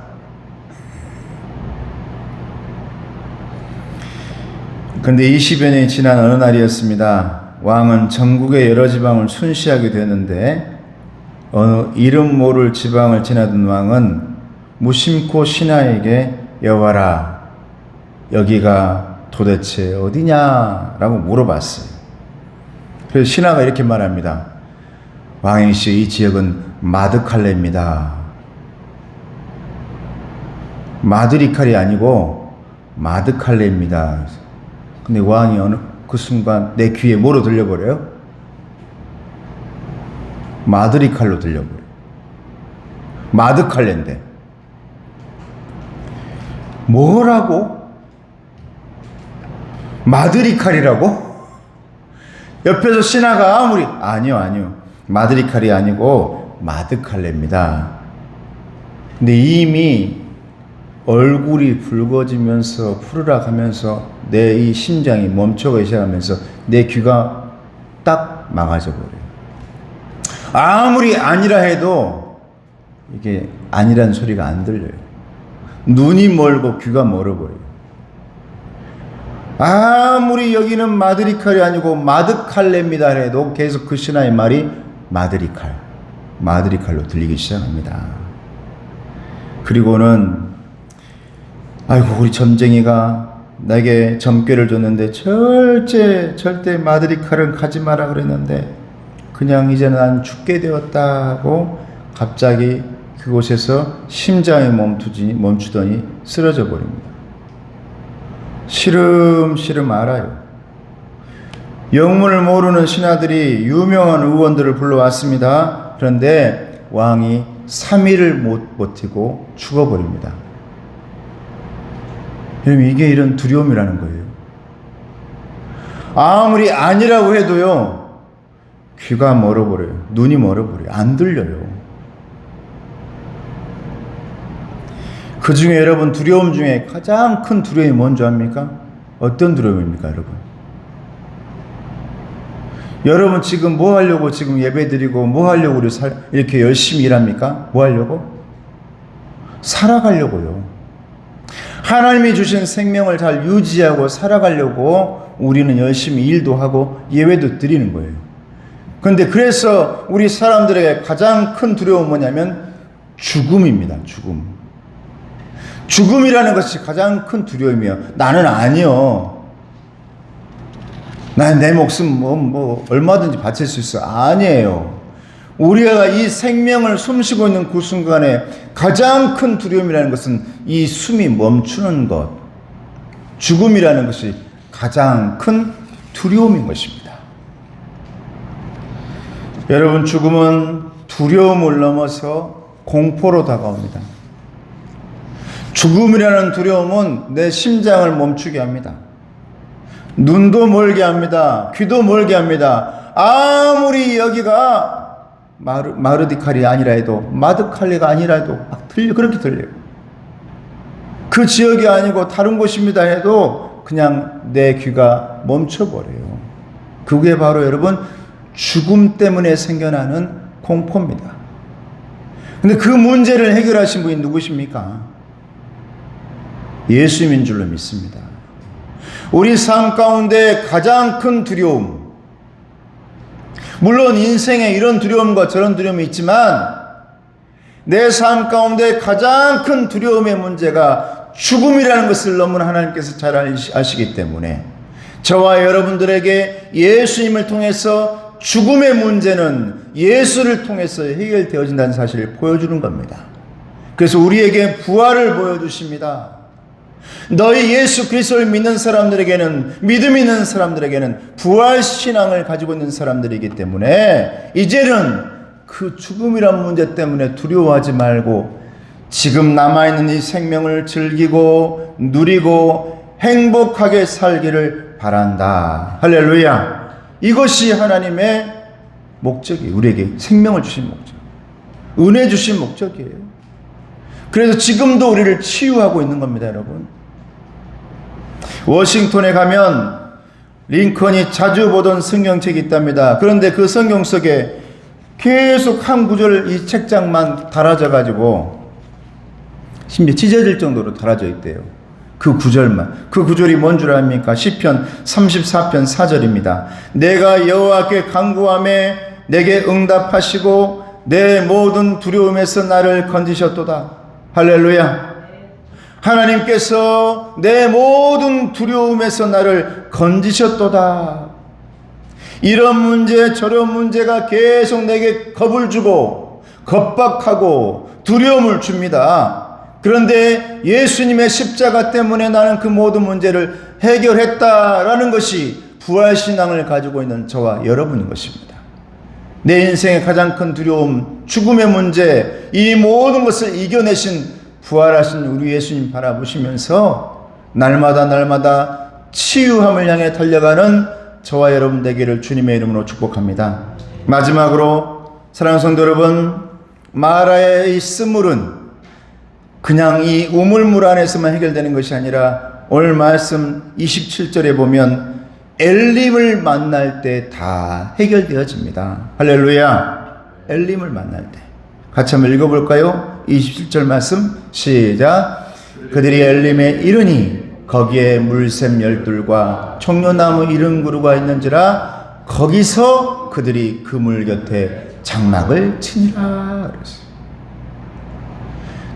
그런데 20여 년이 지난 어느 날이었습니다. 왕은 전국의 여러 지방을 순시하게 되었는데 어느 이름 모를 지방을 지나던 왕은 무심코 신하에게 여봐라, 여기가 도대체 어디냐라고 물어봤어요. 그래서 신하가 이렇게 말합니다. 왕이시, 이 지역은 마드칼레입니다. 마드리칼이 아니고 마드칼레입니다. 근데 왕이 어느 그 순간 내 귀에 뭐로 들려버려요? 마드리칼로 들려버려요. 마드칼레인데. 뭐라고? 마드리칼이라고? 옆에서 신하가 아무리 아니요 마드리칼이 아니고 마드칼레입니다. 근데 이미 얼굴이 붉어지면서 푸르락 하면서 내 이 심장이 멈춰가기 시작하면서 내 귀가 딱 막아져 버려요. 아무리 아니라 해도 이게 아니란 소리가 안 들려요. 눈이 멀고 귀가 멀어버려요. 아무리 여기는 마드리칼이 아니고 마드칼레입니다 해도 계속 그 신하의 말이 마드리칼로 들리기 시작합니다. 그리고는 아이고, 우리 점쟁이가 내게 점괘를 줬는데 절대 마드리칼은 가지 마라 그랬는데 그냥 이제 난 죽게 되었다고 갑자기 그곳에서 심장이 멈추더니 쓰러져 버립니다. 시름시름 알아요. 영문을 모르는 신하들이 유명한 의원들을 불러왔습니다. 그런데 왕이 3일을 못 버티고 죽어버립니다. 여러분, 이게 이런 두려움이라는 거예요. 아무리 아니라고 해도요, 귀가 멀어버려요. 눈이 멀어버려요. 안 들려요. 그 중에 여러분, 두려움 중에 가장 큰 두려움이 뭔지 압니까? 어떤 두려움입니까, 여러분? 여러분 지금 뭐 하려고 지금 예배드리고 뭐 하려고 우리 이렇게 열심히 일합니까? 뭐 하려고? 살아가려고요. 하나님이 주신 생명을 잘 유지하고 살아가려고 우리는 열심히 일도 하고 예배도 드리는 거예요. 그런데 그래서 우리 사람들에게 가장 큰 두려움은 뭐냐면 죽음입니다. 죽음이라는 것이 가장 큰 두려움이에요. 나는 아니요. 난 내 목숨 얼마든지 바칠 수 있어. 아니에요. 우리가 이 생명을 숨쉬고 있는 그 순간에 가장 큰 두려움이라는 것은 이 숨이 멈추는 것, 죽음이라는 것이 가장 큰 두려움인 것입니다. 여러분, 죽음은 두려움을 넘어서 공포로 다가옵니다. 죽음이라는 두려움은 내 심장을 멈추게 합니다. 눈도 멀게 합니다. 귀도 멀게 합니다. 아무리 여기가 마르디칼이 아니라 해도, 마드칼레가 아니라 해도 그렇게 들려요. 그 지역이 아니고 다른 곳입니다 해도 그냥 내 귀가 멈춰버려요. 그게 바로 여러분 죽음 때문에 생겨나는 공포입니다. 근데 그 문제를 해결하신 분이 누구십니까? 예수님인 줄로 믿습니다. 우리 삶 가운데 가장 큰 두려움, 물론 인생에 이런 두려움과 저런 두려움이 있지만 내 삶 가운데 가장 큰 두려움의 문제가 죽음이라는 것을 너무나 하나님께서 잘 아시기 때문에 저와 여러분들에게 예수님을 통해서 죽음의 문제는 예수를 통해서 해결되어진다는 사실을 보여주는 겁니다. 그래서 우리에게 부활을 보여주십니다. 너희 예수 그리스도를 믿는 사람들에게는, 믿음 있는 사람들에게는 부활 신앙을 가지고 있는 사람들이기 때문에 이제는 그 죽음이란 문제 때문에 두려워하지 말고 지금 남아있는 이 생명을 즐기고 누리고 행복하게 살기를 바란다. 할렐루야. 이것이 하나님의 목적이에요. 우리에게 생명을 주신 목적, 은혜 주신 목적이에요. 그래서 지금도 우리를 치유하고 있는 겁니다, 여러분. 워싱턴에 가면 링컨이 자주 보던 성경책이 있답니다. 그런데 그 성경 속에 계속 한 구절 이 책장만 달아져 가지고 심지어 찢어질 정도로 달아져 있대요. 그 구절만. 그 구절이 뭔 줄 압니까? 시편 34편 4절입니다. 내가 여호와께 간구하매 내게 응답하시고 내 모든 두려움에서 나를 건지셨도다. 할렐루야. 하나님께서 내 모든 두려움에서 나를 건지셨도다. 이런 문제 저런 문제가 계속 내게 겁을 주고 겁박하고 두려움을 줍니다. 그런데 예수님의 십자가 때문에 나는 그 모든 문제를 해결했다라는 것이 부활신앙을 가지고 있는 저와 여러분인 것입니다. 내 인생의 가장 큰 두려움, 죽음의 문제, 이 모든 것을 이겨내신 부활하신 우리 예수님 바라보시면서 날마다 치유함을 향해 달려가는 저와 여러분 되기를 주님의 이름으로 축복합니다. 마지막으로 사랑하는 성도 여러분, 마라의 이 쓴물은 그냥 이 우물물 안에서만 해결되는 것이 아니라 오늘 말씀 27절에 보면 엘림을 만날 때 다 해결되어집니다. 할렐루야. 엘림을 만날 때 같이 한번 읽어볼까요? 27절 말씀 시작. 그들이 엘림에 이르니 거기에 물샘 12과 청려나무 70그루가 있는지라 거기서 그들이 그물 곁에 장막을 치니라.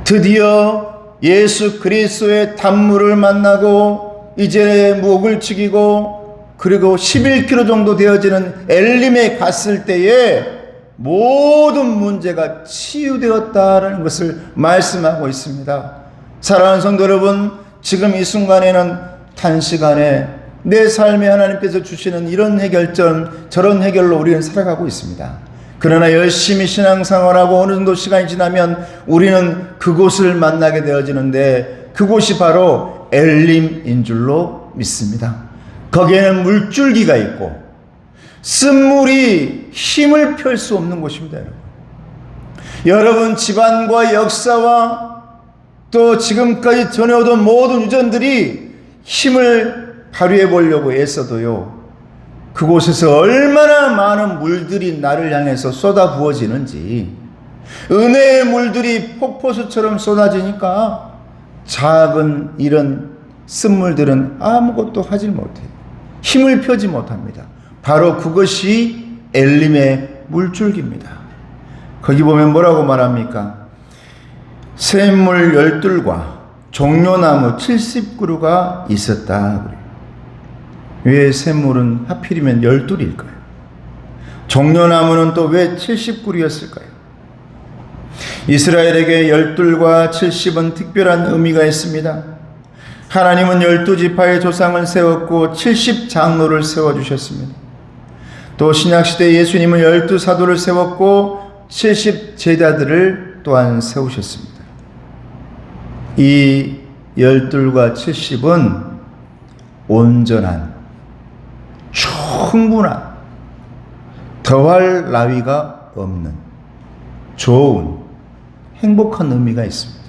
드디어 예수 그리스도의 단물을 만나고 이제 목을 축이고 그리고 11km 정도 되어지는 엘림에 갔을 때에 모든 문제가 치유되었다라는 것을 말씀하고 있습니다. 사랑하는 성도 여러분, 지금 이 순간에는 단시간에 내 삶에 하나님께서 주시는 이런 해결점 저런 해결로 우리는 살아가고 있습니다. 그러나 열심히 신앙생활하고 어느 정도 시간이 지나면 우리는 그곳을 만나게 되어지는데 그곳이 바로 엘림인 줄로 믿습니다. 거기에는 물줄기가 있고 쓴물이 힘을 펼 수 없는 곳입니다. 여러분 집안과 역사와 또 지금까지 전해오던 모든 유전들이 힘을 발휘해 보려고 애써도요, 그곳에서 얼마나 많은 물들이 나를 향해서 쏟아 부어지는지, 은혜의 물들이 폭포수처럼 쏟아지니까 작은 이런 쓴물들은 아무것도 하지 못해요. 힘을 펴지 못합니다. 바로 그것이 엘림의 물줄기입니다. 거기 보면 뭐라고 말합니까? 샘물 12과 종려나무 70그루가 있었다. 왜 샘물은 하필이면 12일까요? 종려나무는 또 왜 70그루였을까요? 이스라엘에게 12과 70은 특별한 의미가 있습니다. 하나님은 12지파의 조상을 세웠고 70장로를 세워주셨습니다. 또 신약시대 예수님은 12사도를 세웠고 70제자들을 또한 세우셨습니다. 이 12과 70은 온전한, 충분한, 더할 나위가 없는 좋은, 행복한 의미가 있습니다.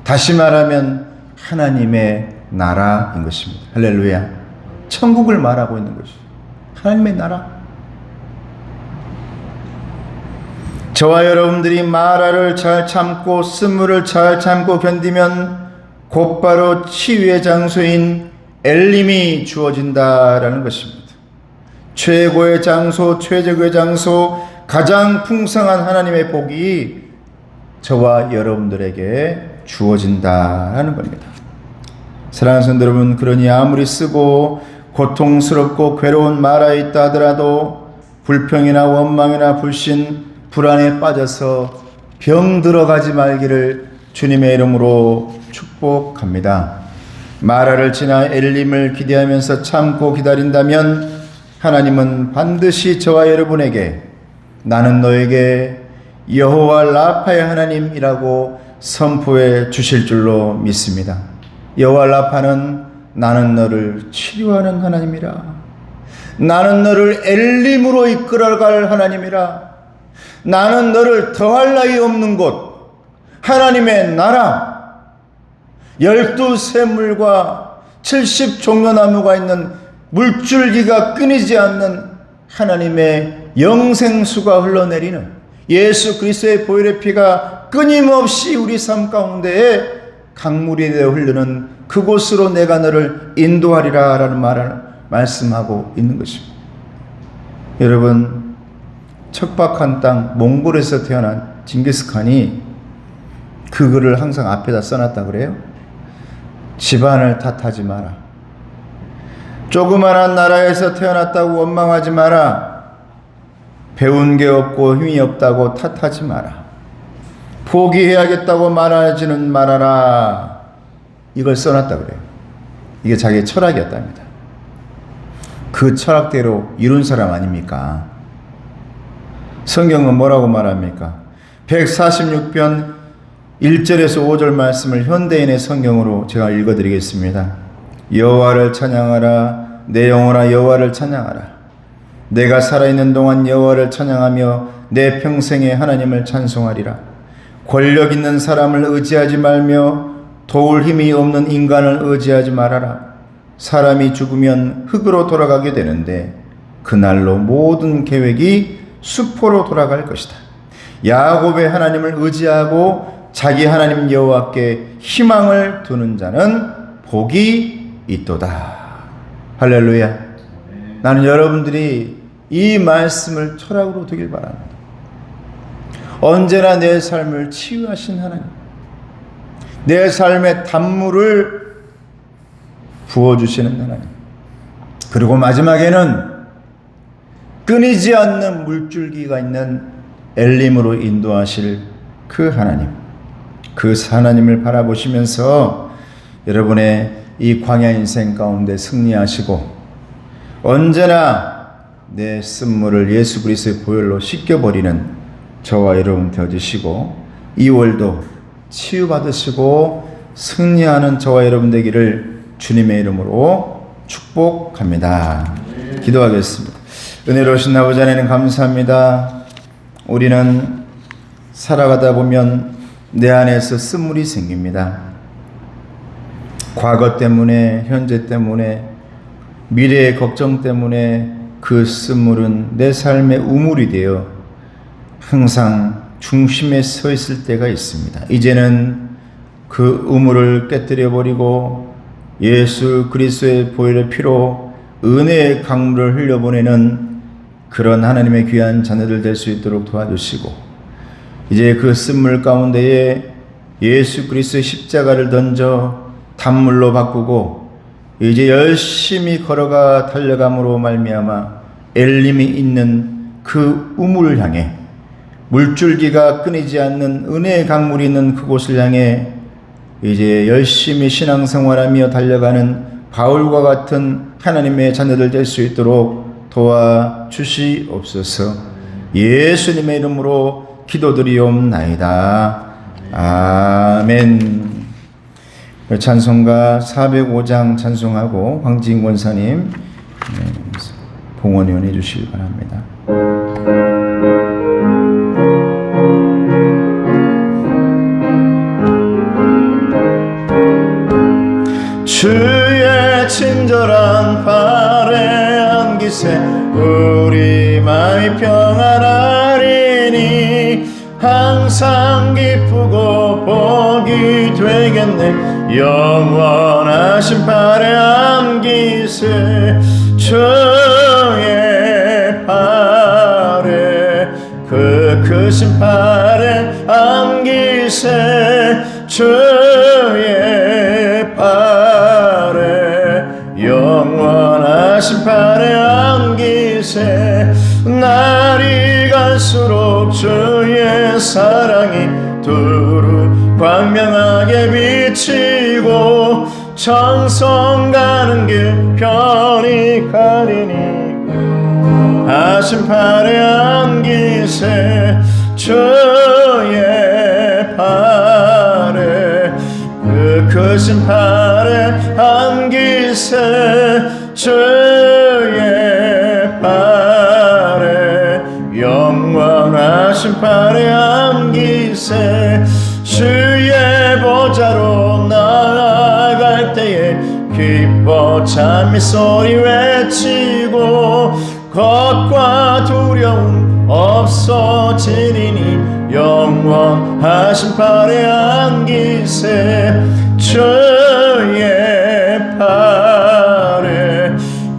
다시 말하면 하나님의 나라인 것입니다. 할렐루야. 천국을 말하고 있는 것이죠. 하나님의 나라. 저와 여러분들이 마라를 잘 참고 쓴물을 잘 참고 견디면 곧바로 치유의 장소인 엘림이 주어진다라는 것입니다. 최고의 장소, 최적의 장소, 가장 풍성한 하나님의 복이 저와 여러분들에게 주어진다라는 겁니다. 사랑하는 성도 여러분, 그러니 아무리 쓰고 고통스럽고 괴로운 마라에 있다 하더라도 불평이나 원망이나 불신, 불안에 빠져서 병 들어가지 말기를 주님의 이름으로 축복합니다. 마라를 지나 엘림을 기대하면서 참고 기다린다면 하나님은 반드시 저와 여러분에게 나는 너에게 여호와 라파의 하나님이라고 선포해 주실 줄로 믿습니다. 여호와 라파는 나는 너를 치료하는 하나님이라. 나는 너를 엘림으로 이끌어갈 하나님이라. 나는 너를 더할 나위 없는 곳, 하나님의 나라, 12샘물과 70종려나무가 있는 물줄기가 끊이지 않는 하나님의 영생수가 흘러내리는 예수 그리스도의 보혈의 피가 끊임없이 우리 삶 가운데에 강물이 되어 흐르는 그곳으로 내가 너를 인도하리라 라는 말을 말씀하고 있는 것입니다. 여러분, 척박한 땅 몽골에서 태어난 징기스칸이 그 글을 항상 앞에다 써놨다 그래요. 집안을 탓하지 마라. 조그만한 나라에서 태어났다고 원망하지 마라. 배운 게 없고 힘이 없다고 탓하지 마라. 포기해야겠다고 말하지는 말아라. 이걸 써놨다 그래요. 이게 자기의 철학이었답니다. 그 철학대로 이룬 사람 아닙니까? 성경은 뭐라고 말합니까? 146편 1절에서 5절 말씀을 현대인의 성경으로 제가 읽어드리겠습니다. 여호와를 찬양하라. 내 영혼아 여호와를 찬양하라. 내가 살아있는 동안 여호와를 찬양하며 내 평생에 하나님을 찬송하리라. 권력 있는 사람을 의지하지 말며 도울 힘이 없는 인간을 의지하지 말아라. 사람이 죽으면 흙으로 돌아가게 되는데 그날로 모든 계획이 수포로 돌아갈 것이다. 야곱의 하나님을 의지하고 자기 하나님 여호와께 희망을 두는 자는 복이 있도다. 할렐루야. 나는 여러분들이 이 말씀을 철학으로 두길 바랍니다. 언제나 내 삶을 치유하신 하나님, 내 삶의 단물을 부어주시는 하나님, 그리고 마지막에는 끊이지 않는 물줄기가 있는 엘림으로 인도하실 그 하나님, 그 하나님을 바라보시면서 여러분의 이 광야 인생 가운데 승리하시고 언제나 내 쓴물을 예수 그리스도의 보혈로 씻겨버리는 저와 여러분 되어주시고 2월도 치유받으시고 승리하는 저와 여러분 되기를 주님의 이름으로 축복합니다. 기도하겠습니다. 은혜로우신 아버지 하나님 감사합니다. 우리는 살아가다 보면 내 안에서 쓴물이 생깁니다. 과거 때문에, 현재 때문에, 미래의 걱정 때문에 그 쓴물은 내 삶의 우물이 되어 항상 중심에 서 있을 때가 있습니다. 이제는 그 우물을 깨뜨려 버리고 예수 그리스도의 보혈의 피로 은혜의 강물을 흘려보내는 그런 하나님의 귀한 자녀들 될 수 있도록 도와주시고 이제 그 쓴물 가운데에 예수 그리스도의 십자가를 던져 단물로 바꾸고 이제 열심히 걸어가 달려감으로 말미암아 엘림이 있는 그 우물을 향해 물줄기가 끊이지 않는 은혜의 강물이 있는 그곳을 향해 이제 열심히 신앙생활하며 달려가는 바울과 같은 하나님의 자녀들 될 수 있도록 도와주시옵소서. 예수님의 이름으로 기도드리옵나이다. 아멘. 찬송가 405장 찬송하고 황지인 권사님 봉헌위원 해주시기 바랍니다. 주의 친절한 발에 안기세 우리 마음이 평안하리니 항상 기쁘고 복이 되겠네. 영원하신 팔에 안기세 주의 팔에 그 크신 팔에 안기세 주의 팔에 영원하신 팔에 안기세 날이 갈수록 주의 사랑이 두루 광명하게 비치고 천성 가는 길 편히 가리니 하신 팔에 안기세 주의 팔에 그 크신 팔에 안기세 주의 팔에 영원하신 팔에 안기세 주의 보좌로 나아갈 때에 기뻐 찬미 소리 외치고 겁과 두려움 없어지리니 영원하신 팔에 안기세 주의 팔에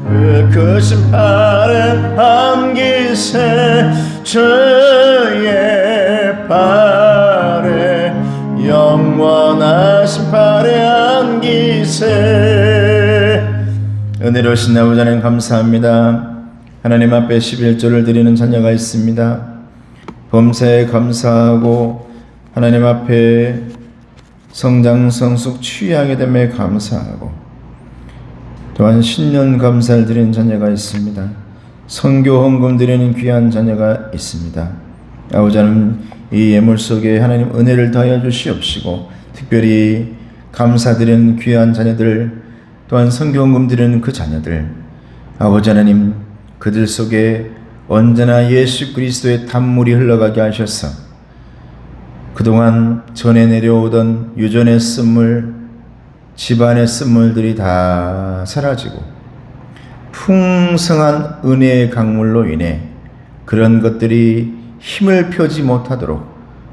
그 크신 팔에 안기세 주의 팔에 영원하신 팔에 안기세. 은혜로우신 아버지 하나님 감사합니다. 하나님 앞에 11조를 드리는 자녀가 있습니다. 범사에 감사하고 하나님 앞에 성장 성숙 취하게 됨에 감사하고 또한 신년 감사를 드리는 자녀가 있습니다. 선교 헌금 드리는 귀한 자녀가 있습니다. 아버지 하나님 이 예물 속에 하나님 은혜를 더하여 주시옵시고 특별히 감사드리는 귀한 자녀들 또한 선교 헌금 드리는 그 자녀들 아버지 하나님 그들 속에 언제나 예수 그리스도의 단물이 흘러가게 하셔서 그동안 전에 내려오던 유전의 쓴물, 집안의 쓴물들이 다 사라지고 풍성한 은혜의 강물로 인해 그런 것들이 힘을 펴지 못하도록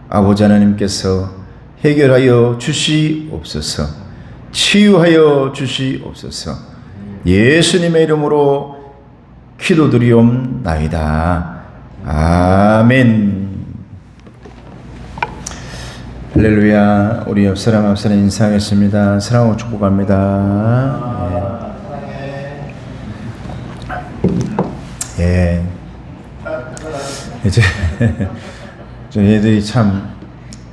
아버지 하나님께서 해결하여 주시옵소서, 치유하여 주시옵소서. 예수님의 이름으로 기도드리옵나이다. 아멘. 할렐루야. 우리 옆사람 앞사람 인사하겠습니다. 사랑하고 축복합니다. 예. 이제 얘들이 참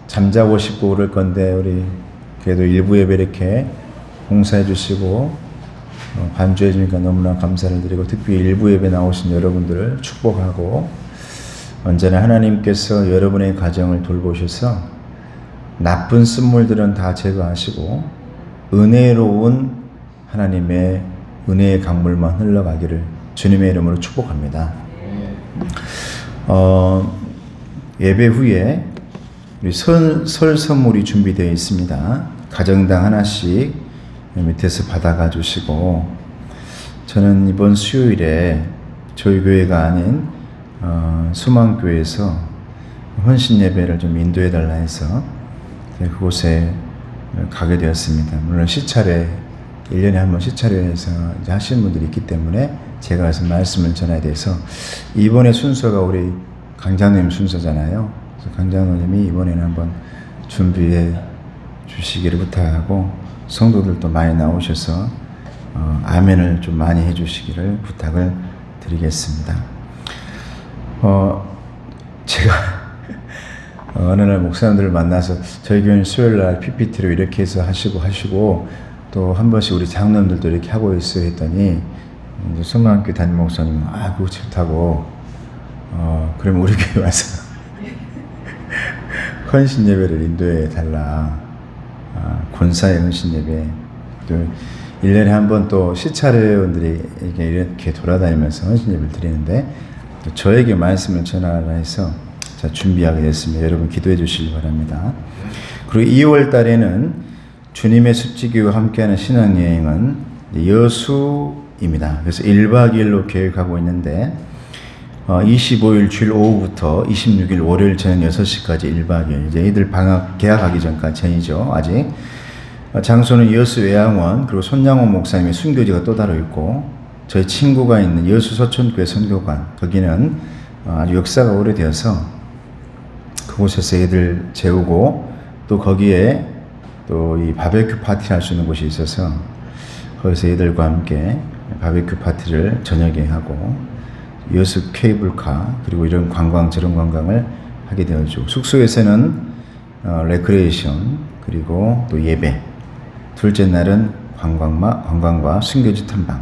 잠자고 싶고 그럴 건데 우리 그래도 일부 예배 이렇게 봉사해 주시고 반주해 주니까 너무나 감사를 드리고 특별히 일부 예배 나오신 여러분들을 축복하고 언제나 하나님께서 여러분의 가정을 돌보셔서 나쁜 쓴물들은 다 제거하시고 은혜로운 하나님의 은혜의 강물만 흘러가기를 주님의 이름으로 축복합니다. 예배 후에 우리 설 선물이 준비되어 있습니다. 가정당 하나씩 밑에서 받아가 주시고 저는 이번 수요일에 저희 교회가 아닌 수망교회에서 헌신 예배를 좀 인도해 달라 해서 그곳에 가게 되었습니다. 물론 시차례 1년에 한 번 시차례해서 이제 하시는 분들이 있기 때문에 제가 가서 말씀을 전해야 돼서 이번에 순서가 우리 강장로님 순서잖아요. 그래서 강장로님이 이번에는 한번 준비해 주시기를 부탁하고 성도들도 많이 나오셔서 아멘을 좀 많이 해주시기를 부탁을 드리겠습니다. 제가 어느 날 목사님들을 만나서 저희 교회는 수요일 날 PPT로 이렇게 해서 하시고 또 한 번씩 우리 장로님들도 이렇게 하고 있어요 했더니 성남교회 담임 목사님은 그거 좋다고 그러면 우리 교회 와서 헌신 예배를 인도해 달라. 권사의 헌신 예배. 또 1년에 한 번 또 시차례원들이 이렇게 돌아다니면서 헌신 예배를 드리는데 또 저에게 말씀을 전하라 해서 자 준비하게 됐습니다. 여러분 기도해 주시기 바랍니다. 그리고 2월 달에는 주님의 습지교회와 함께하는 신앙여행은 여수입니다. 그래서 1박 2일로 계획하고 있는데 25일 주일 오후부터 26일 월요일 저녁 6시까지 1박 2일. 이제 애들 방학 개학하기 전까지 전이죠. 아직. 장소는 여수 외양원, 그리고 손양호 목사님의 순교지가 또 따로 있고, 저희 친구가 있는 여수 서천교회 선교관, 거기는 아주 역사가 오래되어서 그곳에서 애들 재우고, 또 거기에 또 이 바베큐 파티 할 수 있는 곳이 있어서 거기서 애들과 함께 바베큐 파티를 저녁에 하고, 여수 케이블카, 그리고 이런 관광 저런 관광을 하게 되어지고, 숙소에서는 레크레이션, 그리고 또 예배, 둘째 날은 관광과 순교지 탐방,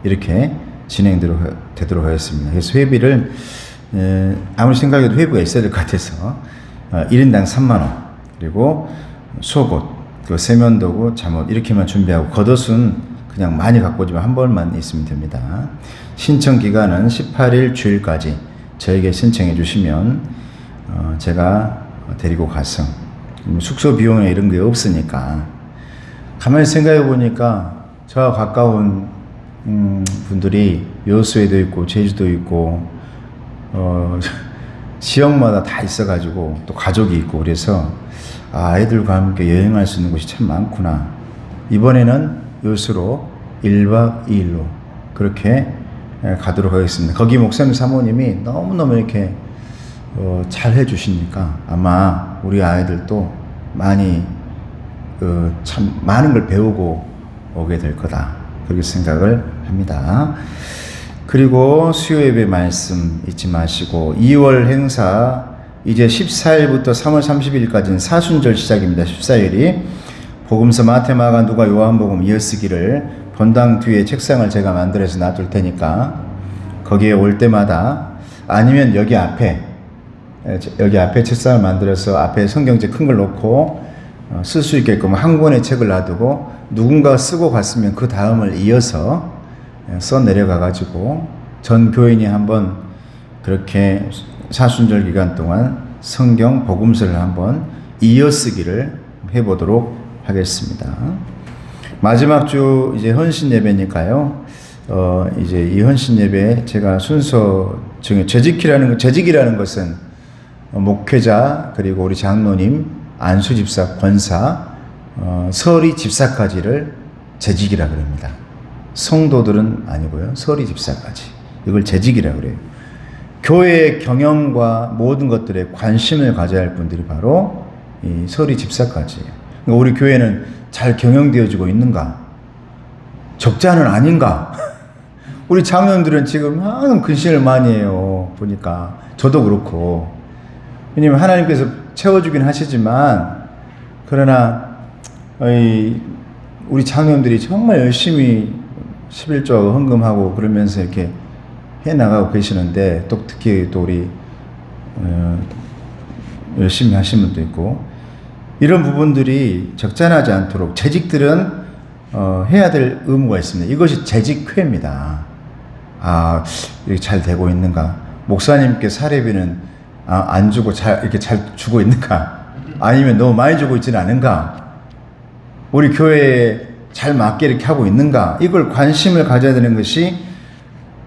이렇게 진행되도록 하겠습니다. 그래서 회비를 아무리 생각해도 회비가 있어야 될 것 같아서 1인당 3만 원, 그리고 속옷, 그 세면도구, 잠옷 이렇게만 준비하고, 겉옷은 그냥 많이 갖고 오지만 한 벌만 있으면 됩니다. 신청 기간은 18일 주일까지 저에게 신청해 주시면 제가 데리고 가서, 숙소 비용이나 이런 게 없으니까, 가만히 생각해 보니까 저와 가까운 분들이 여수에도 있고 제주도 있고 지역마다 다 있어가지고, 또 가족이 있고, 그래서 아이들과 함께 여행할 수 있는 곳이 참 많구나. 이번에는 여수로 1박 2일로 그렇게 가도록 하겠습니다. 거기 목사님 사모님이 너무너무 이렇게 잘 해주시니까 아마 우리 아이들도 많이 참 많은 걸 배우고 오게 될 거다, 그렇게 생각을 합니다. 그리고 수요 예배 말씀 잊지 마시고, 2월 행사 이제 14일부터 3월 30일까지는 사순절 시작입니다. 14일이 복음서 마태, 마가, 누가, 요한복음 이어쓰기를 본당 뒤에 책상을 제가 만들어서 놔둘 테니까 거기에 올 때마다, 아니면 여기 앞에 책상을 만들어서 앞에 성경책 큰 걸 놓고 쓸 수 있게끔 한 권의 책을 놔두고, 누군가가 쓰고 갔으면 그 다음을 이어서 써 내려가 가지고 전 교인이 한번 그렇게 사순절 기간 동안 성경 복음서를 한번 이어쓰기를 해보도록 하겠습니다. 마지막 주 이제 헌신 예배니까요. 이제 이 헌신 예배 제가 순서 중에 재직이라는 것은 목회자, 그리고 우리 장로님, 안수 집사, 권사, 서리 집사까지를 재직이라 그럽니다. 성도들은 아니고요. 서리 집사까지. 이걸 재직이라 그래요. 교회의 경영과 모든 것들에 관심을 가져야 할 분들이 바로 이 서리 집사까지예요. 그러니까 우리 교회는 잘 경영되어지고 있는가? 적자는 아닌가? 우리 장로님들은 지금 항상 근신을 많이 해요. 보니까 저도 그렇고. 왜냐면 하나님께서 채워주긴 하시지만, 그러나 우리 장로님들이 정말 열심히 11조하고 헌금하고 그러면서 이렇게 해나가고 계시는데, 또 특히 또 우리 열심히 하신 분도 있고, 이런 부분들이 적잖하지 않도록 재직들은 해야 될 의무가 있습니다. 이것이 재직회입니다. 이렇게 잘 되고 있는가? 목사님께 사례비는 안 주고 이렇게 잘 주고 있는가? 아니면 너무 많이 주고 있지는 않은가? 우리 교회에 잘 맞게 이렇게 하고 있는가? 이걸 관심을 가져야 되는 것이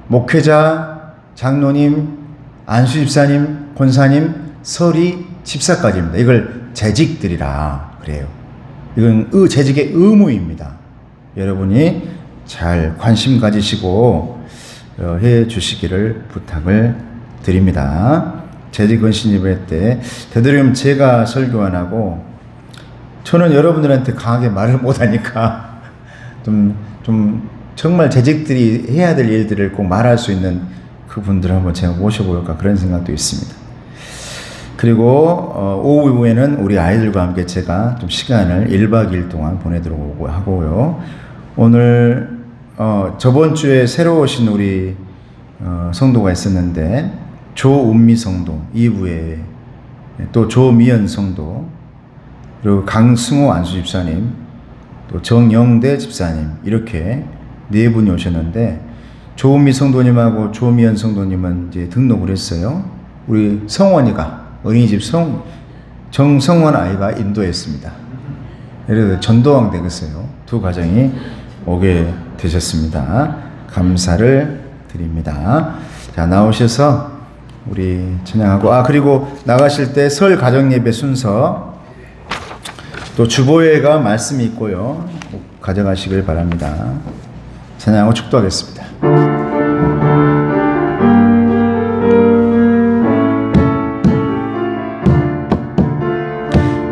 목회자, 장로님, 안수집사님, 권사님, 서리, 집사까지입니다. 이걸 재직들이라 그래요. 이건 재직의 의무입니다. 여러분이 잘 관심 가지시고 해 주시기를 부탁을 드립니다. 재직 헌신 예배 때 되도록이면 제가 설교 안 하고, 저는 여러분들한테 강하게 말을 못하니까 좀 정말 재직들이 해야 될 일들을 꼭 말할 수 있는 그분들을 한번 제가 모셔볼까, 그런 생각도 있습니다. 그리고 오후에는 우리 아이들과 함께 제가 좀 시간을 1박 2일 동안 보내도록 하고요. 오늘 저번 주에 새로 오신 우리 성도가 있었는데, 조은미 성도 2부에 또 조미연 성도, 그리고 강승호 안수집사님, 또 정영대 집사님, 이렇게 네 분이 오셨는데, 조은미 성도님하고 조미연 성도님은 이제 등록을 했어요. 우리 성원이가 어린이집 정성원 아이가 인도했습니다. 그래서 전도왕 되겠어요. 두 가정이 오게 되셨습니다. 감사를 드립니다. 자, 나오셔서 우리 찬양하고, 그리고 나가실 때 설 가정 예배 순서 또 주보회가 말씀이 있고요. 꼭 가져가시길 바랍니다. 찬양하고 축도하겠습니다.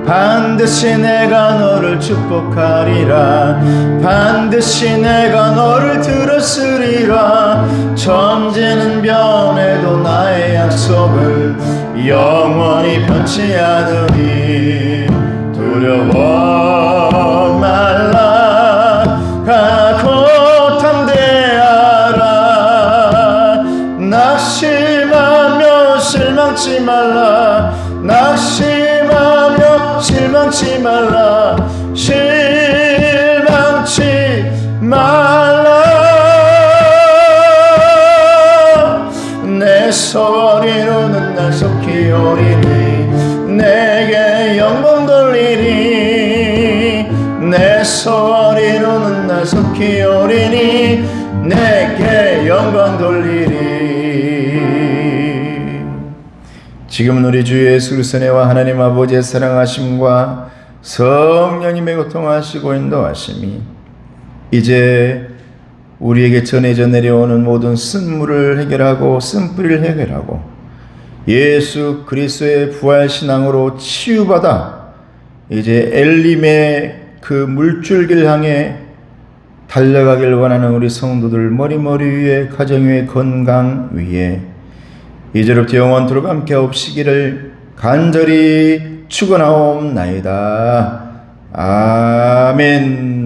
반드시 내가 너를 축복하리라. 반드시 내가 너를 들었으리라. 천지는 변해도 나의 약속은 영원히 변치 않으니 두려워 말라. 가고 담대하라. 낙심하며 실망치 말라. 낙심하며 실망치 말라. 실망치 말라. 내 소원 이루는 날 속히 오리니 내게 영광 돌리니. 내 소원 이루는 날 속히 오리니 내게 영광 돌리리. 지금은 우리 주 예수 그리스도의 은혜와 하나님 아버지의 사랑하심과 성령님의 고통하시고 인도하심이 이제 우리에게 전해져 내려오는 모든 쓴물을 해결하고 쓴뿌리를 해결하고 예수 그리스도의 부활신앙으로 치유받아 이제 엘림의 그 물줄기를 향해 달려가길 원하는 우리 성도들 머리 위에 가정 위에 건강 위에 이제로부터 영원토록 함께 없시기를 간절히 축원하옵나이다. 아멘.